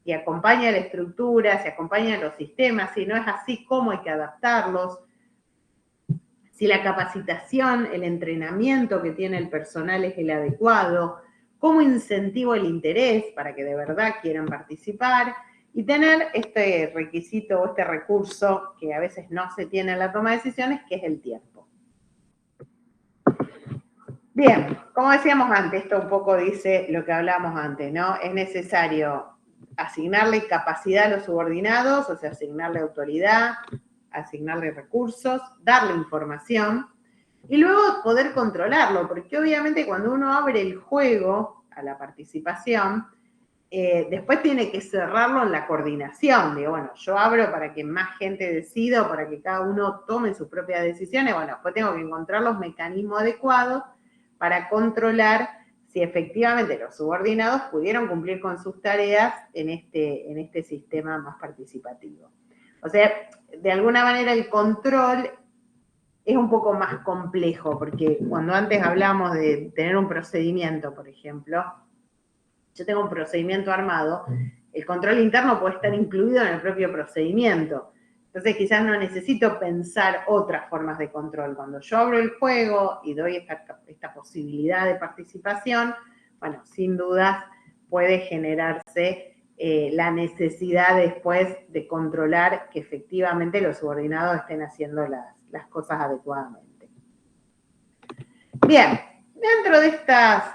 y acompaña la estructura, se acompañan los sistemas, si no es así, ¿cómo hay que adaptarlos? Si la capacitación, el entrenamiento que tiene el personal es el adecuado, cómo incentivo el interés para que de verdad quieran participar y tener este requisito o este recurso que a veces no se tiene en la toma de decisiones, que es el tiempo. Bien, como decíamos antes, esto un poco dice lo que hablábamos antes, ¿no? Es necesario asignarle capacidad a los subordinados, o sea, asignarle autoridad, asignarle recursos, darle información y luego poder controlarlo, porque obviamente cuando uno abre el juego a la participación, después tiene que cerrarlo en la coordinación. Digo, bueno, yo abro para que más gente decida o para que cada uno tome sus propias decisiones. Bueno, después tengo que encontrar los mecanismos adecuados para controlar si efectivamente los subordinados pudieron cumplir con sus tareas en este sistema más participativo. O sea, de alguna manera el control es un poco más complejo, porque cuando antes hablamos de tener un procedimiento, por ejemplo, yo tengo un procedimiento armado, el control interno puede estar incluido en el propio procedimiento. Entonces quizás no necesito pensar otras formas de control. Cuando yo abro el juego y doy esta posibilidad de participación, bueno, sin dudas puede generarse la necesidad después de controlar que efectivamente los subordinados estén haciendo las cosas adecuadamente. Bien, dentro de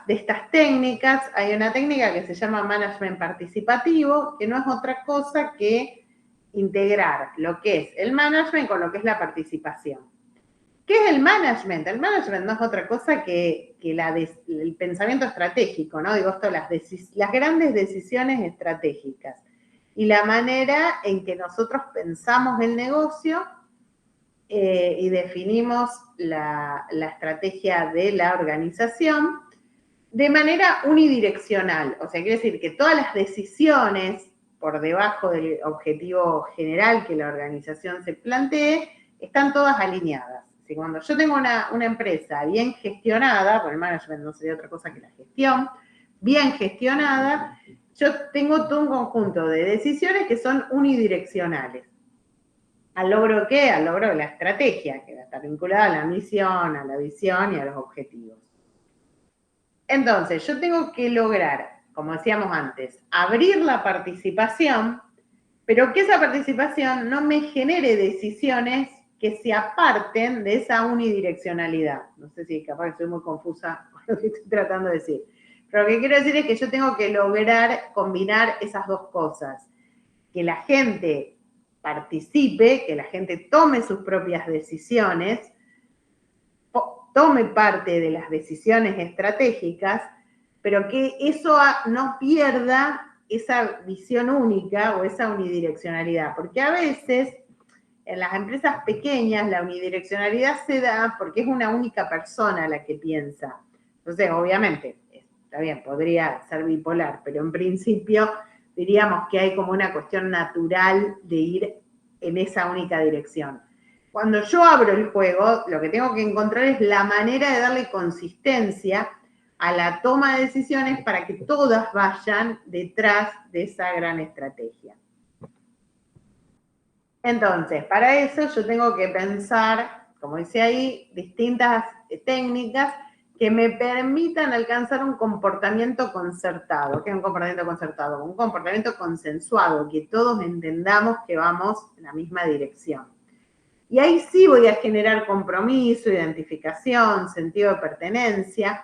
estas técnicas hay una técnica que se llama management participativo, que no es otra cosa que integrar lo que es el management con lo que es la participación. ¿Qué es el management? El management no es otra cosa que el pensamiento estratégico, ¿no? Digo, esto, las grandes decisiones estratégicas y la manera en que nosotros pensamos el negocio y definimos la estrategia de la organización de manera unidireccional. O sea, quiere decir que todas las decisiones por debajo del objetivo general que la organización se plantee, están todas alineadas. Si cuando yo tengo una empresa bien gestionada, porque el management no sería otra cosa que la gestión, bien gestionada, yo tengo todo un conjunto de decisiones que son unidireccionales. ¿Al logro qué? Al logro de la estrategia, que va a estar vinculada a la misión, a la visión y a los objetivos. Entonces, yo tengo que lograr, como decíamos antes, abrir la participación, pero que esa participación no me genere decisiones que se aparten de esa unidireccionalidad. No sé si capaz que estoy muy confusa con lo que estoy tratando de decir. Pero lo que quiero decir es que yo tengo que lograr combinar esas dos cosas. Que la gente participe, que la gente tome sus propias decisiones, tome parte de las decisiones estratégicas, pero que eso no pierda esa visión única o esa unidireccionalidad, porque a veces en las empresas pequeñas la unidireccionalidad se da porque es una única persona la que piensa. Entonces, obviamente, está bien, podría ser bipolar, pero en principio diríamos que hay como una cuestión natural de ir en esa única dirección. Cuando yo abro el juego, lo que tengo que encontrar es la manera de darle consistencia a la toma de decisiones para que todas vayan detrás de esa gran estrategia. Entonces, para eso yo tengo que pensar, como dice ahí, distintas técnicas que me permitan alcanzar un comportamiento concertado. ¿Qué es un comportamiento concertado? Un comportamiento consensuado, que todos entendamos que vamos en la misma dirección. Y ahí sí voy a generar compromiso, identificación, sentido de pertenencia.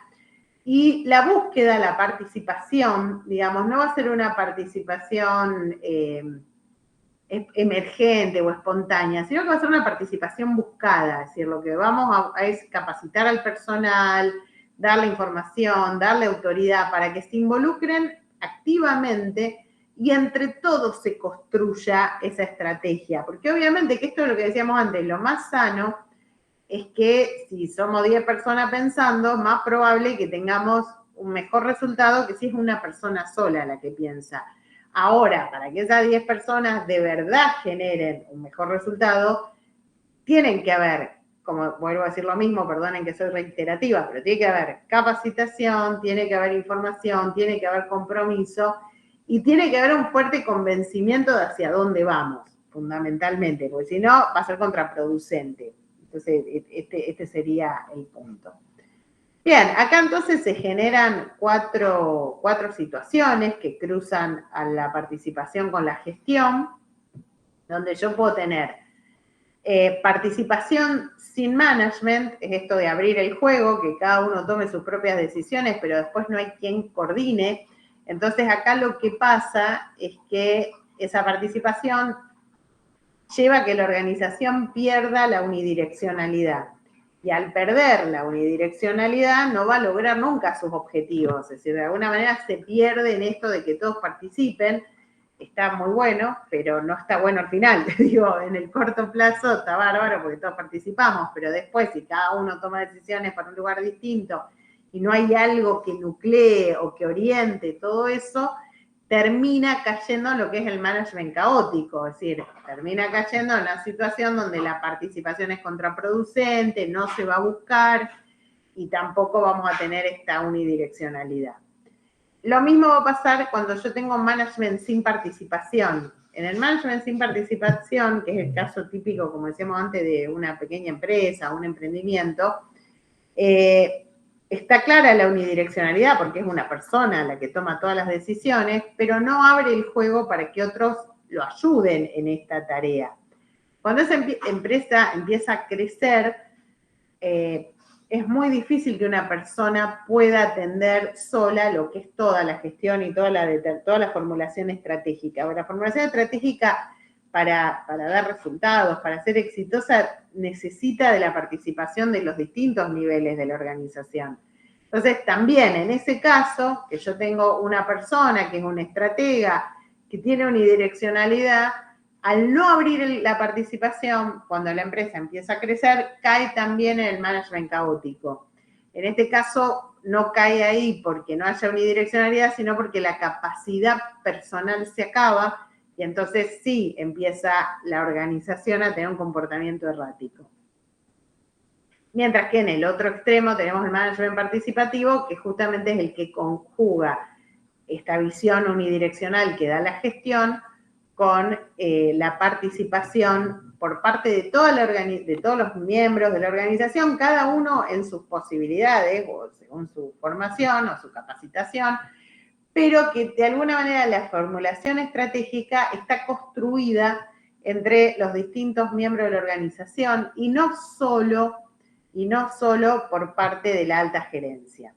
Y la búsqueda, la participación, digamos, no va a ser una participación emergente o espontánea, sino que va a ser una participación buscada. Es decir, lo que vamos a es capacitar al personal, darle información, darle autoridad para que se involucren activamente y entre todos se construya esa estrategia. Porque obviamente que esto es lo que decíamos antes, lo más sano es que si somos 10 personas pensando, más probable que tengamos un mejor resultado que si es una persona sola la que piensa. Ahora, para que esas 10 personas de verdad generen un mejor resultado, tienen que haber, como vuelvo a decir lo mismo, perdonen que soy reiterativa, pero tiene que haber capacitación, tiene que haber información, tiene que haber compromiso y tiene que haber un fuerte convencimiento de hacia dónde vamos, fundamentalmente, porque si no va a ser contraproducente. Entonces, este sería el punto. Bien, acá entonces se generan cuatro situaciones que cruzan a la participación con la gestión, donde yo puedo tener participación sin management, es esto de abrir el juego, que cada uno tome sus propias decisiones, pero después no hay quien coordine. Entonces acá lo que pasa es que esa participación lleva a que la organización pierda la unidireccionalidad. Y al perder la unidireccionalidad no va a lograr nunca sus objetivos. Es decir, de alguna manera se pierde en esto de que todos participen. Está muy bueno, pero no está bueno al final. Digo, en el corto plazo está bárbaro porque todos participamos, pero después si cada uno toma decisiones para un lugar distinto y no hay algo que nuclee o que oriente todo eso, termina cayendo en lo que es el management caótico, es decir, termina cayendo en una situación donde la participación es contraproducente, no se va a buscar y tampoco vamos a tener esta unidireccionalidad. Lo mismo va a pasar cuando yo tengo management sin participación. En el management sin participación, que es el caso típico, como decíamos antes, de una pequeña empresa, un emprendimiento, está clara la unidireccionalidad porque es una persona la que toma todas las decisiones, pero no abre el juego para que otros lo ayuden en esta tarea. Cuando esa empresa empieza a crecer, es muy difícil que una persona pueda atender sola lo que es toda la gestión y toda la formulación estratégica. Ahora, la formulación estratégica para dar resultados, para ser exitosa, necesita de la participación de los distintos niveles de la organización. Entonces, también en ese caso, que yo tengo una persona que es una estratega, que tiene unidireccionalidad, al no abrir la participación, cuando la empresa empieza a crecer, cae también en el management caótico. En este caso, no cae ahí porque no haya unidireccionalidad, sino porque la capacidad personal se acaba y entonces sí empieza la organización a tener un comportamiento errático. Mientras que en el otro extremo tenemos el management participativo, que justamente es el que conjuga esta visión unidireccional que da la gestión con la participación por parte de todos los miembros de la organización, cada uno en sus posibilidades, o según su formación o su capacitación, pero que de alguna manera la formulación estratégica está construida entre los distintos miembros de la organización y no solo por parte de la alta gerencia.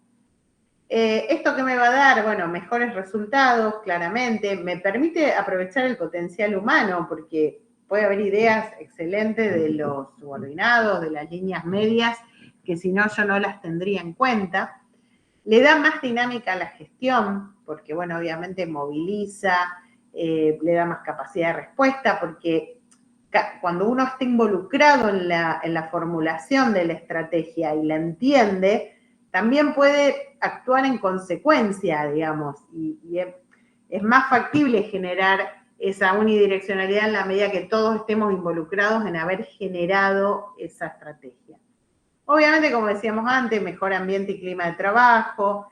¿Esto qué me va a dar? Bueno, mejores resultados, claramente. Me permite aprovechar el potencial humano, porque puede haber ideas excelentes de los subordinados, de las líneas medias, que si no yo no las tendría en cuenta. Le da más dinámica a la gestión, porque, bueno, obviamente moviliza, le da más capacidad de respuesta, porque cuando uno está involucrado en la formulación de la estrategia y la entiende, también puede actuar en consecuencia, digamos, y es más factible generar esa unidireccionalidad en la medida que todos estemos involucrados en haber generado esa estrategia. Obviamente, como decíamos antes, mejor ambiente y clima de trabajo,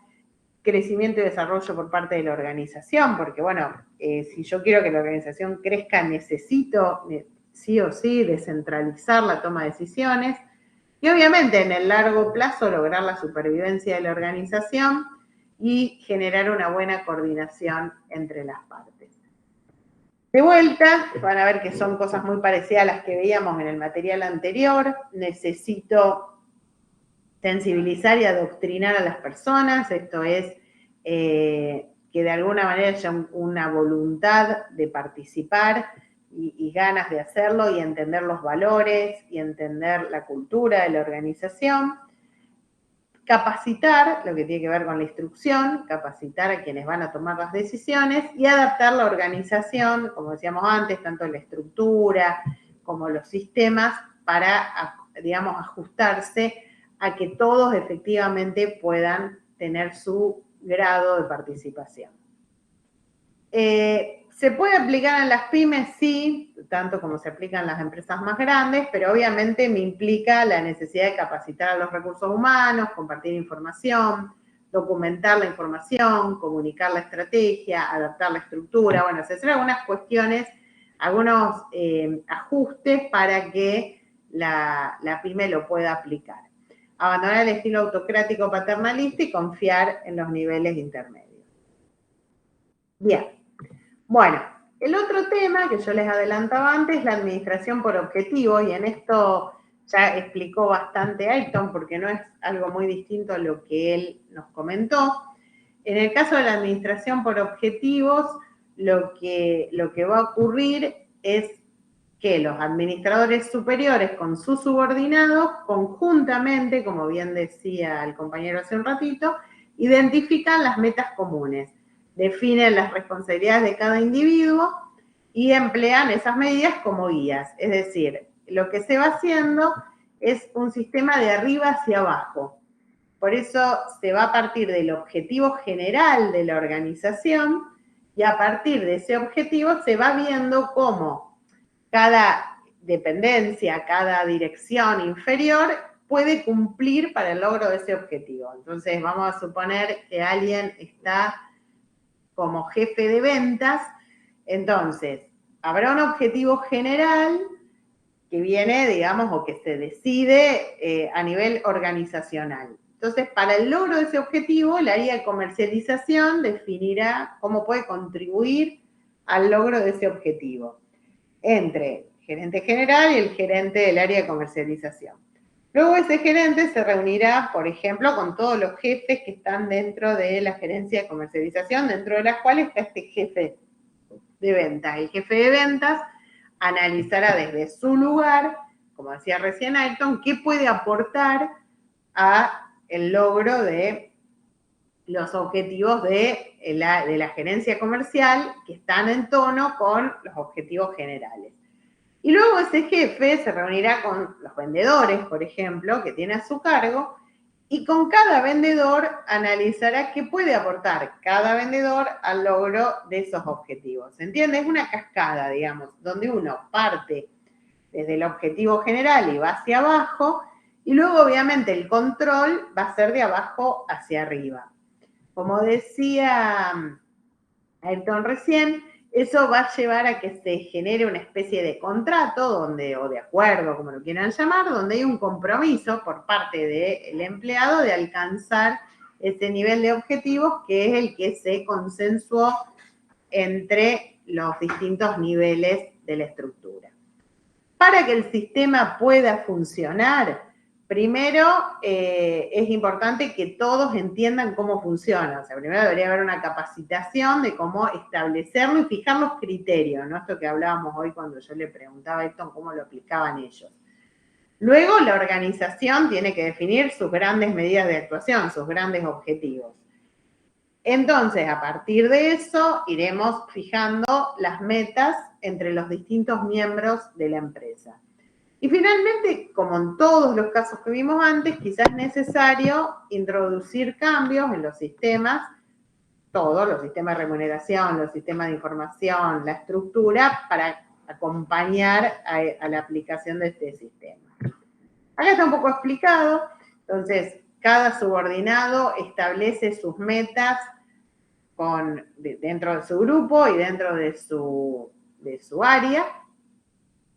crecimiento y desarrollo por parte de la organización, porque bueno, si yo quiero que la organización crezca, necesito sí o sí descentralizar la toma de decisiones y obviamente en el largo plazo lograr la supervivencia de la organización y generar una buena coordinación entre las partes. De vuelta, van a ver que son cosas muy parecidas a las que veíamos en el material anterior. Necesito sensibilizar y adoctrinar a las personas, esto es que de alguna manera haya una voluntad de participar y ganas de hacerlo y entender los valores y entender la cultura de la organización. Capacitar, lo que tiene que ver con la instrucción, capacitar a quienes van a tomar las decisiones y adaptar la organización, como decíamos antes, tanto la estructura como los sistemas para, digamos, ajustarse a que todos efectivamente puedan tener su grado de participación. ¿Se puede aplicar en las pymes? Sí, tanto como se aplica en las empresas más grandes, pero obviamente me implica la necesidad de capacitar a los recursos humanos, compartir información, documentar la información, comunicar la estrategia, adaptar la estructura, bueno, hacer algunas cuestiones, algunos ajustes para que la pyme lo pueda aplicar. Abandonar el estilo autocrático paternalista y confiar en los niveles intermedios. Bien. Bueno, el otro tema que yo les adelantaba antes es la administración por objetivos, y en esto ya explicó bastante Ayrton, porque no es algo muy distinto a lo que él nos comentó. En el caso de la administración por objetivos, lo que va a ocurrir es que los administradores superiores con sus subordinados, conjuntamente, como bien decía el compañero hace un ratito, identifican las metas comunes, definen las responsabilidades de cada individuo y emplean esas medidas como guías. Es decir, lo que se va haciendo es un sistema de arriba hacia abajo. Por eso se va a partir del objetivo general de la organización y a partir de ese objetivo se va viendo cómo cada dependencia, cada dirección inferior puede cumplir para el logro de ese objetivo. Entonces, vamos a suponer que alguien está como jefe de ventas, entonces habrá un objetivo general que viene, digamos, o que se decide a nivel organizacional. Entonces, para el logro de ese objetivo, el área de comercialización definirá cómo puede contribuir al logro de ese objetivo entre el gerente general y el gerente del área de comercialización. Luego ese gerente se reunirá, por ejemplo, con todos los jefes que están dentro de la gerencia de comercialización, dentro de las cuales está este jefe de ventas. El jefe de ventas analizará desde su lugar, como decía recién Ayrton, qué puede aportar a el logro de los objetivos de la gerencia comercial que están en tono con los objetivos generales. Y luego ese jefe se reunirá con los vendedores, por ejemplo, que tiene a su cargo, y con cada vendedor analizará qué puede aportar cada vendedor al logro de esos objetivos. ¿Se entiende? Es una cascada, digamos, donde uno parte desde el objetivo general y va hacia abajo, y luego obviamente el control va a ser de abajo hacia arriba. Como decía Ayrton recién, eso va a llevar a que se genere una especie de contrato, donde, o de acuerdo, como lo quieran llamar, donde hay un compromiso por parte del empleado de alcanzar ese nivel de objetivos, que es el que se consensuó entre los distintos niveles de la estructura. Para que el sistema pueda funcionar, primero es importante que todos entiendan cómo funciona. O sea, primero debería haber una capacitación de cómo establecerlo y fijar los criterios, ¿no? Esto que hablábamos hoy cuando yo le preguntaba a Héctor cómo lo aplicaban ellos. Luego la organización tiene que definir sus grandes medidas de actuación, sus grandes objetivos. Entonces, a partir de eso, iremos fijando las metas entre los distintos miembros de la empresa. Y finalmente, como en todos los casos que vimos antes, quizás es necesario introducir cambios en los sistemas, todos, los sistemas de remuneración, los sistemas de información, la estructura, para acompañar a la aplicación de este sistema. Acá está un poco explicado, entonces, cada subordinado establece sus metas dentro de su grupo y dentro de su área.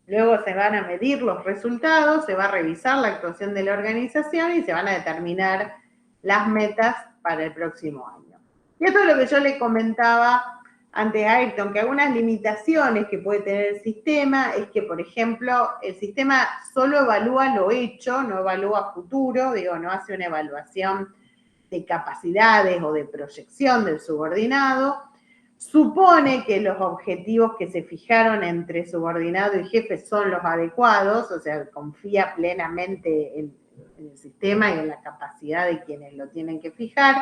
Luego se van a medir los resultados, se va a revisar la actuación de la organización y se van a determinar las metas para el próximo año. Y esto es lo que yo le comentaba antes a Ayrton, que algunas limitaciones que puede tener el sistema es que, por ejemplo, el sistema solo evalúa lo hecho, no evalúa futuro, no hace una evaluación de capacidades o de proyección del subordinado. Supone que los objetivos que se fijaron entre subordinado y jefe son los adecuados, o sea, confía plenamente en el sistema y en la capacidad de quienes lo tienen que fijar.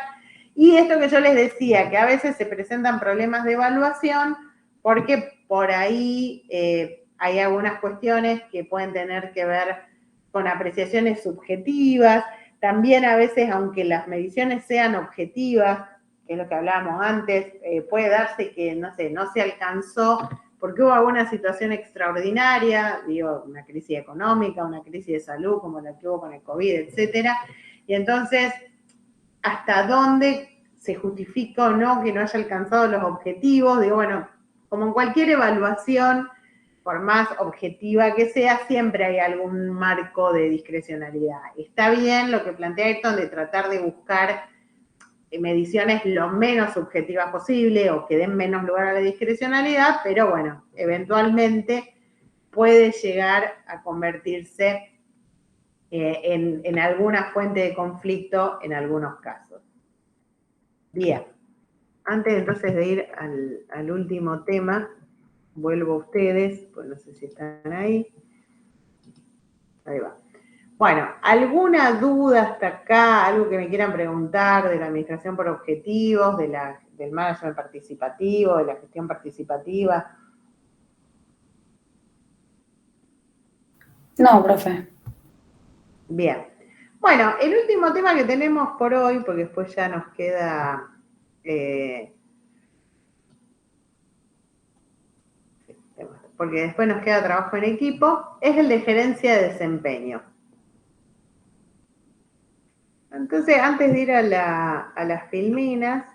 Y esto que yo les decía, que a veces se presentan problemas de evaluación porque por ahí hay algunas cuestiones que pueden tener que ver con apreciaciones subjetivas. También a veces, aunque las mediciones sean objetivas, que es lo que hablábamos antes, puede darse que, no se alcanzó porque hubo alguna situación extraordinaria, una crisis económica, una crisis de salud como la que hubo con el COVID, etcétera. Y entonces, hasta dónde se justifica o no que no haya alcanzado los objetivos. Como en cualquier evaluación, por más objetiva que sea, siempre hay algún marco de discrecionalidad. Está bien lo que plantea Ayrton de tratar de buscar mediciones lo menos subjetivas posible o que den menos lugar a la discrecionalidad, pero eventualmente puede llegar a convertirse en alguna fuente de conflicto en algunos casos. Bien, antes entonces de ir al último tema, vuelvo a ustedes, pues no sé si están ahí. Ahí va. Bueno, ¿alguna duda hasta acá? ¿Algo que me quieran preguntar de la administración por objetivos, del management participativo, de la gestión participativa? No, profe. Bien. Bueno, el último tema que tenemos por hoy, porque después ya nos queda... porque después nos queda trabajo en equipo, es el de gerencia de desempeño. Entonces, antes de ir a las filminas,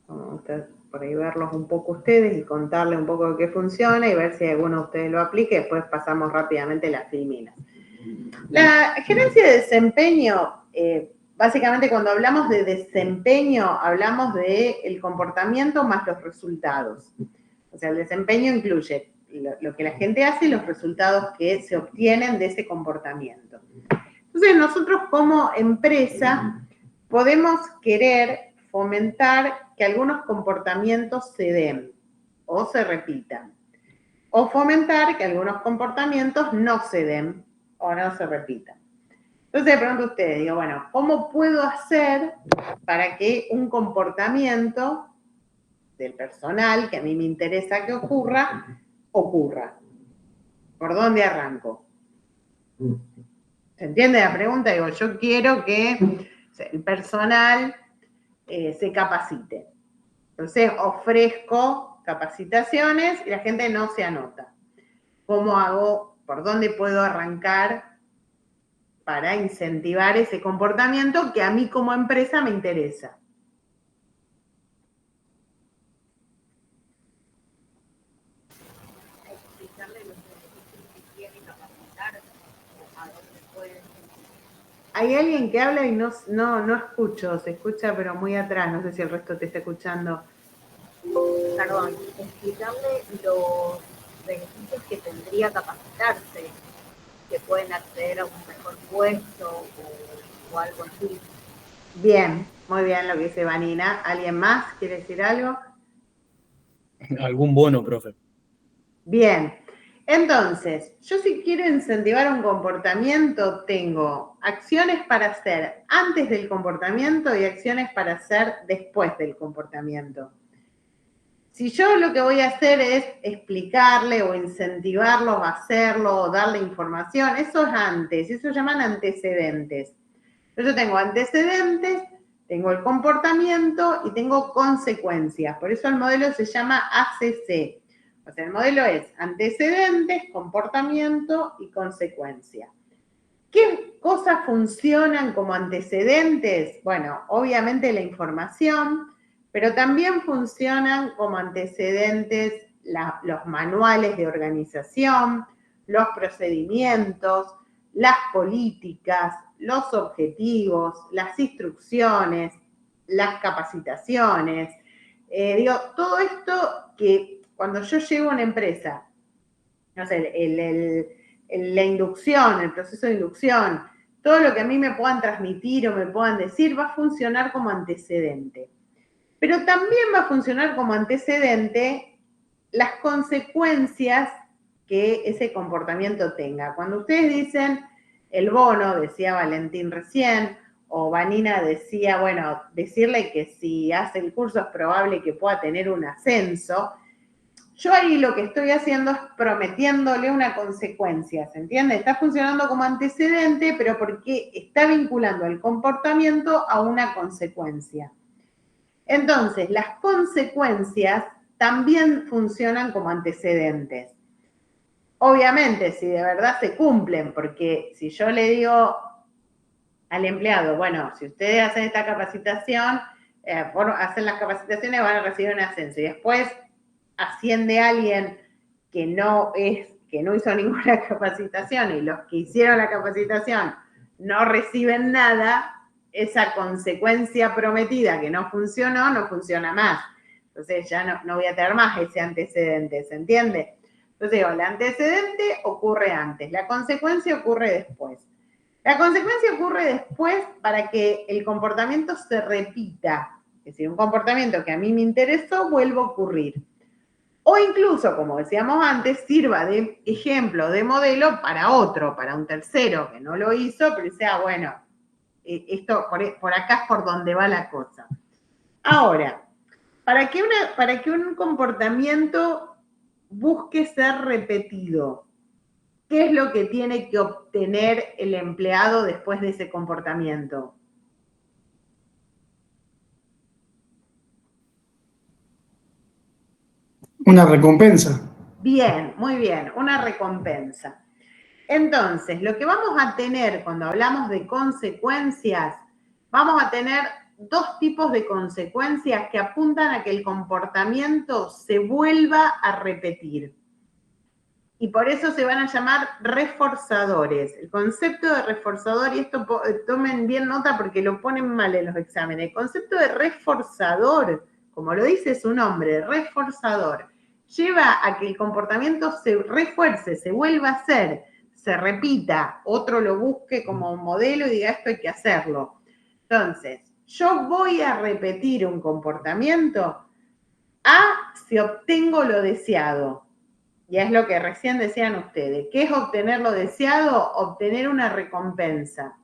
vamos a por ahí verlos un poco ustedes y contarles un poco de qué funciona y ver si alguno de ustedes lo aplica y después pasamos rápidamente las filminas. La gerencia de desempeño, básicamente cuando hablamos de desempeño, hablamos del comportamiento más los resultados. O sea, el desempeño incluye lo que la gente hace y los resultados que se obtienen de ese comportamiento. Entonces, nosotros como empresa podemos querer fomentar que algunos comportamientos se den o se repitan. O fomentar que algunos comportamientos no se den o no se repitan. Entonces, le pregunto a ustedes, ¿cómo puedo hacer para que un comportamiento del personal que a mí me interesa que ocurra? ¿Por dónde arranco? ¿Se entiende la pregunta? Yo quiero que el personal se capacite. Entonces, ofrezco capacitaciones y la gente no se anota. ¿Cómo hago? ¿Por dónde puedo arrancar para incentivar ese comportamiento que a mí como empresa me interesa? Hay alguien que habla y no escucho, se escucha pero muy atrás, no sé si el resto te está escuchando. Perdón, explicarle los beneficios que tendría capacitarse, que pueden acceder a un mejor puesto o algo así. Bien, muy bien lo que dice Vanina. ¿Alguien más quiere decir algo? Algún bono, profe. Bien. Entonces, yo si quiero incentivar un comportamiento, tengo acciones para hacer antes del comportamiento y acciones para hacer después del comportamiento. Si yo lo que voy a hacer es explicarle o incentivarlos a hacerlo o darle información, eso es antes, eso llaman antecedentes. Entonces yo tengo antecedentes, tengo el comportamiento y tengo consecuencias. Por eso el modelo se llama ACC. O sea, el modelo es antecedentes, comportamiento y consecuencia. ¿Qué cosas funcionan como antecedentes? Bueno, obviamente la información, pero también funcionan como antecedentes los manuales de organización, los procedimientos, las políticas, los objetivos, las instrucciones, las capacitaciones. Todo esto que cuando yo llego a una empresa, no sé, la inducción, el proceso de inducción, todo lo que a mí me puedan transmitir o me puedan decir va a funcionar como antecedente. Pero también va a funcionar como antecedente las consecuencias que ese comportamiento tenga. Cuando ustedes dicen el bono, decía Valentín recién, o Vanina decía, bueno, decirle que si hace el curso es probable que pueda tener un ascenso, yo ahí lo que estoy haciendo es prometiéndole una consecuencia, ¿se entiende? Está funcionando como antecedente, pero porque está vinculando el comportamiento a una consecuencia. Entonces, las consecuencias también funcionan como antecedentes. Obviamente, si de verdad se cumplen, porque si yo le digo al empleado, bueno, si ustedes hacen esta capacitación, hacen las capacitaciones, van a recibir un ascenso, y después asciende alguien que no hizo ninguna capacitación, y los que hicieron la capacitación no reciben nada, esa consecuencia prometida que no funcionó, no funciona más. Entonces ya no voy a tener más ese antecedente, ¿se entiende? Entonces digo, el antecedente ocurre antes, la consecuencia ocurre después. La consecuencia ocurre después para que el comportamiento se repita. Es decir, un comportamiento que a mí me interesó vuelva a ocurrir. O incluso, como decíamos antes, sirva de ejemplo, de modelo para otro, para un tercero que no lo hizo, pero sea, bueno, esto por acá es por donde va la cosa. Ahora, para que un comportamiento busque ser repetido, ¿qué es lo que tiene que obtener el empleado después de ese comportamiento? Una recompensa. Bien, muy bien, una recompensa. Entonces, lo que vamos a tener cuando hablamos de consecuencias, vamos a tener dos tipos de consecuencias que apuntan a que el comportamiento se vuelva a repetir. Y por eso se van a llamar reforzadores. El concepto de reforzador, y esto tomen bien nota porque lo ponen mal en los exámenes, el concepto de reforzador, como lo dice su nombre, reforzador, lleva a que el comportamiento se refuerce, se vuelva a hacer, se repita, otro lo busque como modelo y diga esto hay que hacerlo. Entonces, yo voy a repetir un comportamiento si obtengo lo deseado. Y es lo que recién decían ustedes. ¿Qué es obtener lo deseado? Obtener una recompensa.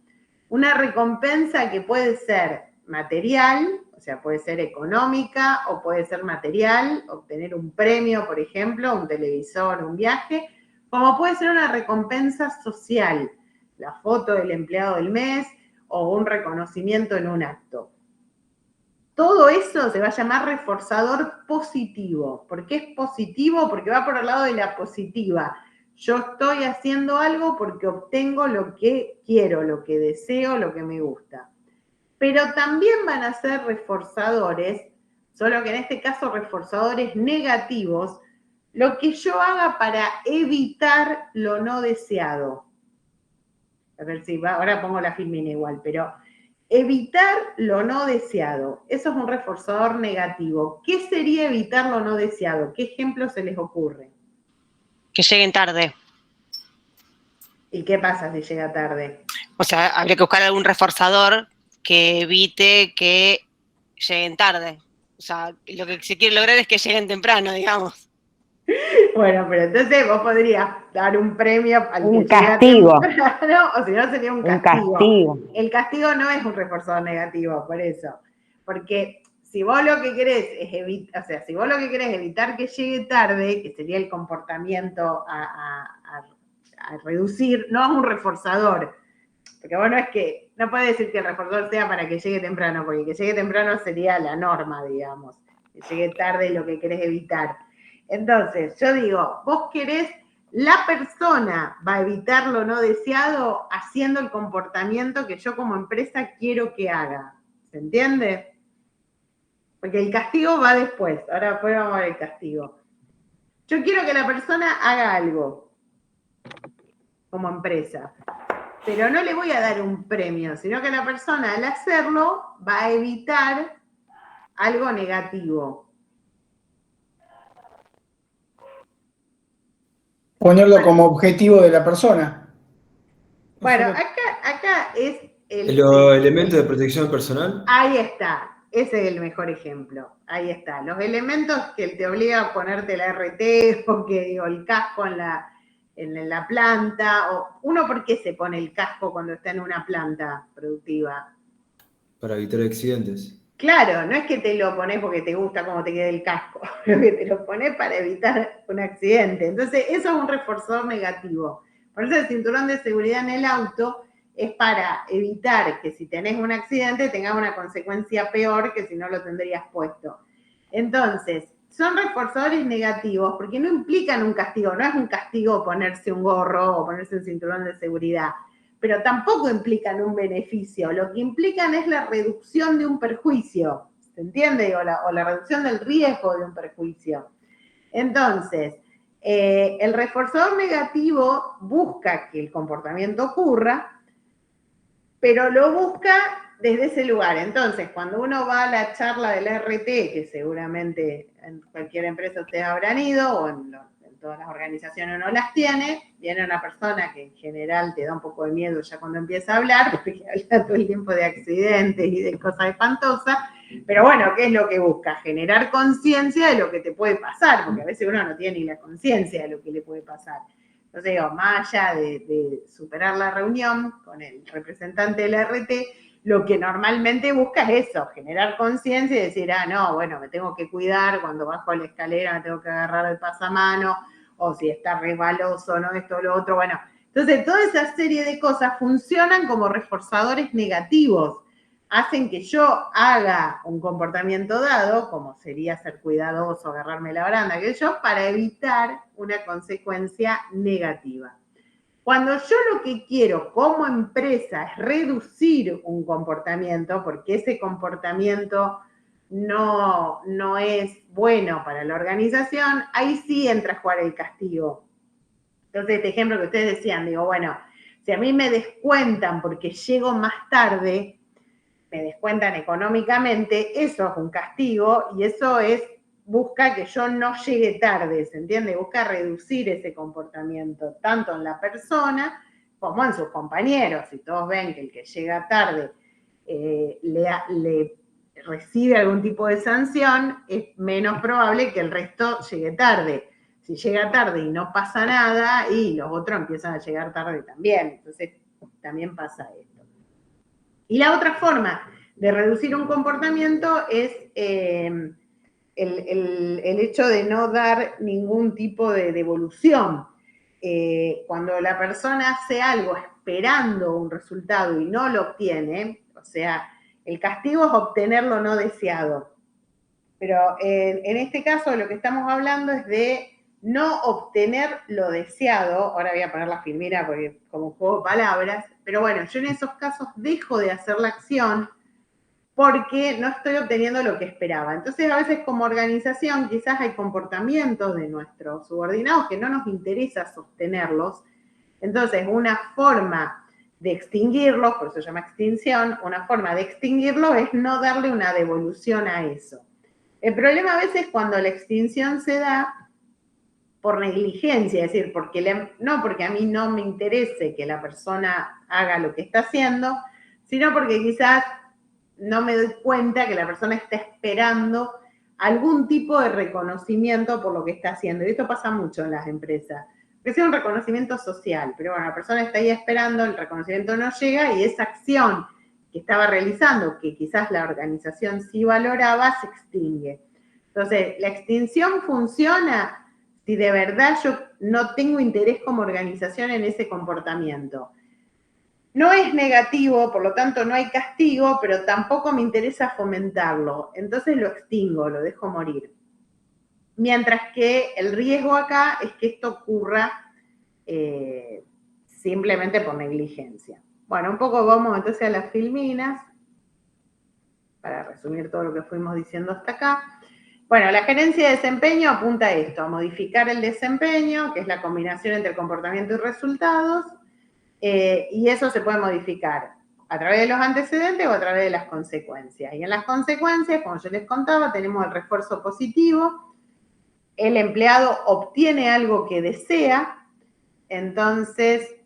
Una recompensa que puede ser material, o sea, puede ser económica o puede ser material, obtener un premio, por ejemplo, un televisor, un viaje, como puede ser una recompensa social, la foto del empleado del mes o un reconocimiento en un acto. Todo eso se va a llamar reforzador positivo. ¿Por qué es positivo? Porque va por el lado de la positiva. Yo estoy haciendo algo porque obtengo lo que quiero, lo que deseo, lo que me gusta. Pero también van a ser reforzadores, solo que en este caso reforzadores negativos, lo que yo haga para evitar lo no deseado. A ver si ahora pongo la filmina igual, pero evitar lo no deseado. Eso es un reforzador negativo. ¿Qué sería evitar lo no deseado? ¿Qué ejemplo se les ocurre? Que lleguen tarde. ¿Y qué pasa si llega tarde? O sea, habría que buscar algún reforzador que evite que lleguen tarde. O sea, lo que se quiere lograr es que lleguen temprano, digamos. Bueno, pero entonces vos podrías dar un premio al Un que llega castigo. temprano, o si no sería un castigo. castigo. El castigo no es un reforzador negativo, por eso. Porque si vos lo que querés es evitar, o sea, si vos lo que querés es evitar que llegue tarde, que sería el comportamiento a reducir, no es un reforzador. Porque bueno, es que no puede decir que el reforzador sea para que llegue temprano, porque que llegue temprano sería la norma, digamos. Que llegue tarde es lo que querés evitar. Entonces, yo digo, vos querés, la persona va a evitar lo no deseado haciendo el comportamiento que yo como empresa quiero que haga. ¿Se entiende? Porque el castigo va después. Ahora después vamos a ver el castigo. Yo quiero que la persona haga algo como empresa, pero no le voy a dar un premio, sino que la persona al hacerlo va a evitar algo negativo. Ponerlo como objetivo de la persona. Bueno, acá es ¿Los elementos de protección personal? Ahí está, ese es el mejor ejemplo. Ahí está, los elementos que te obliga a ponerte la RT o que digo, el casco en la planta, o uno por qué se pone el casco cuando está en una planta productiva. Para evitar accidentes. Claro, no es que te lo pones porque te gusta cómo te queda el casco, sino que te lo pones para evitar un accidente. Entonces, eso es un reforzador negativo. Por eso el cinturón de seguridad en el auto es para evitar que si tenés un accidente tengas una consecuencia peor que si no lo tendrías puesto. Entonces, son reforzadores negativos porque no implican un castigo, no es un castigo ponerse un gorro o ponerse un cinturón de seguridad, pero tampoco implican un beneficio, lo que implican es la reducción de un perjuicio, ¿se entiende? O la reducción del riesgo de un perjuicio. Entonces, el reforzador negativo busca que el comportamiento ocurra, pero lo busca desde ese lugar. Entonces, cuando uno va a la charla del RT, que seguramente en cualquier empresa ustedes habrán ido, o en todas las organizaciones no las tiene, viene una persona que en general te da un poco de miedo ya cuando empieza a hablar, porque habla todo el tiempo de accidentes y de cosas espantosas, pero bueno, ¿qué es lo que busca? Generar conciencia de lo que te puede pasar, porque a veces uno no tiene ni la conciencia de lo que le puede pasar. Entonces digo, más allá de superar la reunión con el representante del RT, lo que normalmente busca es eso, generar conciencia y decir, no, bueno, me tengo que cuidar, cuando bajo la escalera me tengo que agarrar el pasamano, o si está resbaloso, no, esto, lo otro, bueno. Entonces, toda esa serie de cosas funcionan como reforzadores negativos, hacen que yo haga un comportamiento dado, como sería ser cuidadoso, agarrarme la baranda, que yo, para evitar una consecuencia negativa. Cuando yo lo que quiero como empresa es reducir un comportamiento, porque ese comportamiento no es bueno para la organización, ahí sí entra a jugar el castigo. Entonces, este ejemplo que ustedes decían, digo, bueno, si a mí me descuentan porque llego más tarde, me descuentan económicamente, eso es un castigo y eso busca que yo no llegue tarde, ¿se entiende? Busca reducir ese comportamiento, tanto en la persona como en sus compañeros. Si todos ven que el que llega tarde le recibe algún tipo de sanción, es menos probable que el resto llegue tarde. Si llega tarde y no pasa nada, y los otros empiezan a llegar tarde también. Entonces, también pasa esto. Y la otra forma de reducir un comportamiento es el hecho de no dar ningún tipo de devolución. Cuando la persona hace algo esperando un resultado y no lo obtiene, o sea, el castigo es obtener lo no deseado. Pero en este caso lo que estamos hablando es de no obtener lo deseado. Ahora voy a poner la filmina porque como juego de palabras, pero bueno, yo en esos casos dejo de hacer la acción porque no estoy obteniendo lo que esperaba. Entonces, a veces como organización quizás hay comportamientos de nuestros subordinados que no nos interesa sostenerlos. Entonces, una forma de extinguirlos, por eso se llama extinción, una forma de extinguirlo es no darle una devolución a eso. El problema a veces cuando la extinción se da por negligencia, es decir, no porque a mí no me interese que la persona haga lo que está haciendo, sino porque quizás no me doy cuenta que la persona está esperando algún tipo de reconocimiento por lo que está haciendo. Y esto pasa mucho en las empresas. Que sea un reconocimiento social, pero bueno, la persona está ahí esperando, el reconocimiento no llega y esa acción que estaba realizando, que quizás la organización sí valoraba, se extingue. Entonces, la extinción funciona si de verdad yo no tengo interés como organización en ese comportamiento. No es negativo, por lo tanto no hay castigo, pero tampoco me interesa fomentarlo. Entonces lo extingo, lo dejo morir. Mientras que el riesgo acá es que esto ocurra simplemente por negligencia. Bueno, un poco vamos entonces a las filminas, para resumir todo lo que fuimos diciendo hasta acá. Bueno, la gerencia de desempeño apunta a esto, a modificar el desempeño, que es la combinación entre comportamiento y resultados, y eso se puede modificar a través de los antecedentes o a través de las consecuencias. Y en las consecuencias, como yo les contaba, tenemos el refuerzo positivo, el empleado obtiene algo que desea. Entonces,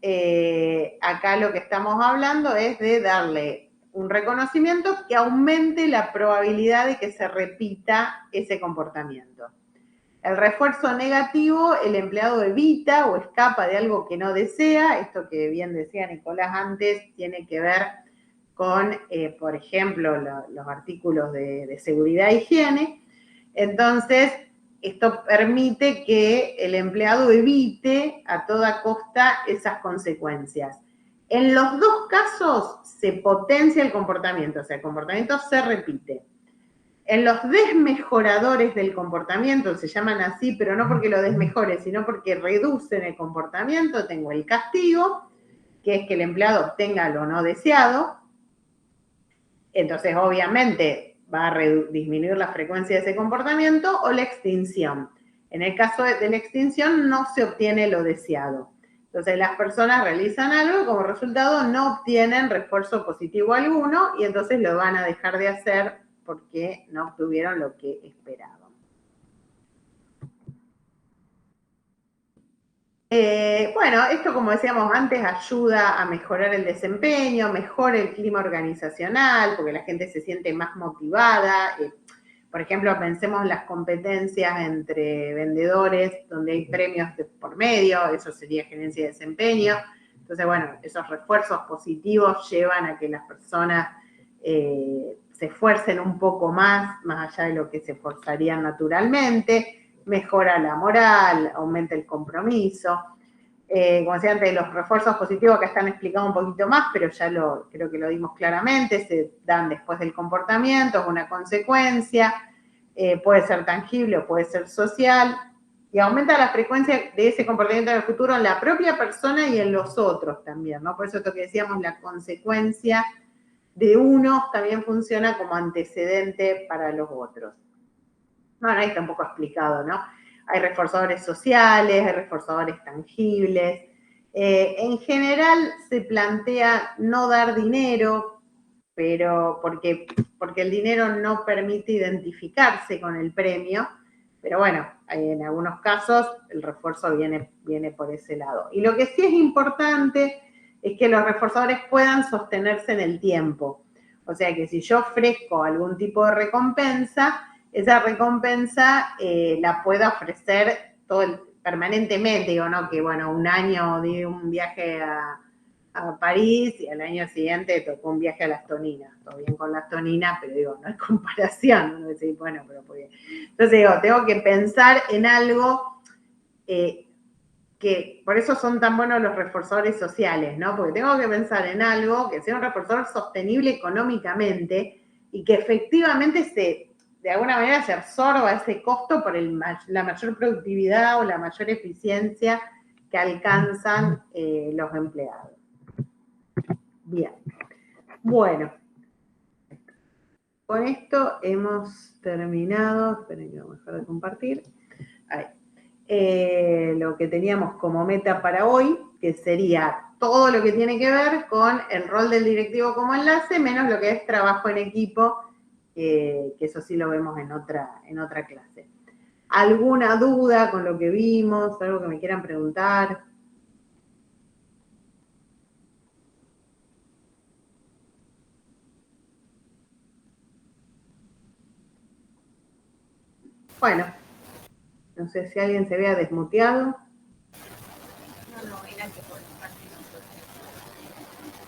acá lo que estamos hablando es de darle un reconocimiento que aumente la probabilidad de que se repita ese comportamiento. El refuerzo negativo, el empleado evita o escapa de algo que no desea. Esto que bien decía Nicolás antes tiene que ver con, por ejemplo, los artículos de seguridad e higiene. Entonces, esto permite que el empleado evite a toda costa esas consecuencias. En los dos casos se potencia el comportamiento, o sea, el comportamiento se repite. En los desmejoradores del comportamiento, se llaman así, pero no porque lo desmejore, sino porque reducen el comportamiento, tengo el castigo, que es que el empleado obtenga lo no deseado. Entonces, obviamente, va a disminuir la frecuencia de ese comportamiento, o la extinción. En el caso de la extinción no se obtiene lo deseado. Entonces las personas realizan algo y como resultado no obtienen refuerzo positivo alguno y entonces lo van a dejar de hacer porque no obtuvieron lo que esperaban. Bueno, esto como decíamos antes ayuda a mejorar el desempeño, mejora el clima organizacional, porque la gente se siente más motivada. Por ejemplo, pensemos en las competencias entre vendedores, donde hay premios por medio, eso sería gerencia de desempeño. Entonces, bueno, esos refuerzos positivos llevan a que las personas se esfuercen un poco más allá de lo que se esforzarían naturalmente. Mejora la moral, aumenta el compromiso. Como decía antes, los refuerzos positivos que están explicados un poquito más, pero ya creo que lo dimos claramente, se dan después del comportamiento, es una consecuencia, puede ser tangible o puede ser social, y aumenta la frecuencia de ese comportamiento en el futuro en la propia persona y en los otros también, ¿no? Por eso esto que decíamos, la consecuencia de uno también funciona como antecedente para los otros. Bueno, ahí está un poco explicado, ¿no? Hay reforzadores sociales, hay reforzadores tangibles. En general se plantea no dar dinero, pero porque el dinero no permite identificarse con el premio, pero bueno, en algunos casos el refuerzo viene por ese lado. Y lo que sí es importante es que los reforzadores puedan sostenerse en el tiempo. O sea que si yo ofrezco algún tipo de recompensa, esa recompensa la pueda ofrecer permanentemente, digo, ¿no? Que bueno, un año di un viaje a París y al año siguiente tocó un viaje a las Toninas. Todo bien con las Toninas, pero digo, no hay comparación. Uno dice, bueno, pero porque... Entonces digo, tengo que pensar en algo que por eso son tan buenos los reforzadores sociales, ¿no? Porque tengo que pensar en algo que sea un reforzador sostenible económicamente y que efectivamente de alguna manera se absorba ese costo por la mayor productividad o la mayor eficiencia que alcanzan los empleados. Bien. Bueno. Con esto hemos terminado. Esperen que vamos a dejar de compartir. Ahí. Lo que teníamos como meta para hoy, que sería todo lo que tiene que ver con el rol del directivo como enlace, menos lo que es trabajo en equipo, que eso sí lo vemos en otra clase. ¿Alguna duda con lo que vimos? ¿Algo que me quieran preguntar? Bueno, no sé si alguien se vea desmuteado. No, era que por parte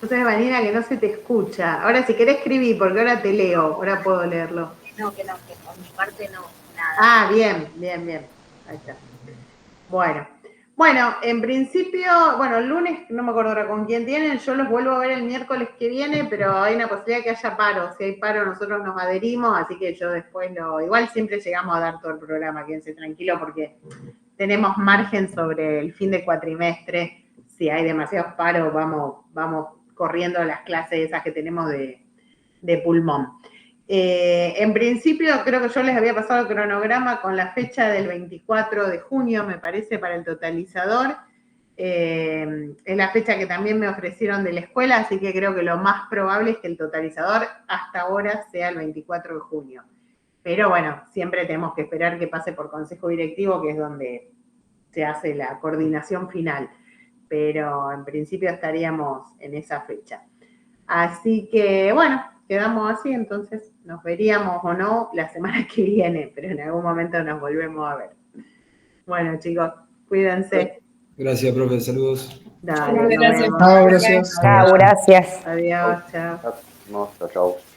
Entonces, Vanina, que no se te escucha. Ahora, si querés escribir, porque ahora te leo, ahora puedo leerlo. No, que por mi parte no, nada. Ah, bien. Ahí está. Bueno, en principio, el lunes, no me acuerdo ahora con quién tienen, yo los vuelvo a ver el miércoles que viene, pero hay una posibilidad que haya paro. Si hay paro, nosotros nos adherimos, así que yo después igual siempre llegamos a dar todo el programa, quédense tranquilos, porque tenemos margen sobre el fin de cuatrimestre. Si hay demasiados paros, vamos corriendo las clases esas que tenemos de pulmón. En principio, creo que yo les había pasado el cronograma con la fecha del 24 de junio, me parece, para el totalizador. Es la fecha que también me ofrecieron de la escuela, así que creo que lo más probable es que el totalizador hasta ahora sea el 24 de junio. Pero bueno, siempre tenemos que esperar que pase por consejo directivo, que es donde se hace la coordinación final. Pero en principio estaríamos en esa fecha. Así que, bueno, quedamos así, entonces nos veríamos o no la semana que viene, pero en algún momento nos volvemos a ver. Bueno, chicos, cuídense. Gracias, profe. Saludos. Dale, nos Gracias. vemos. Gracias. Chao, gracias. Adiós, chao. No, chao, chao.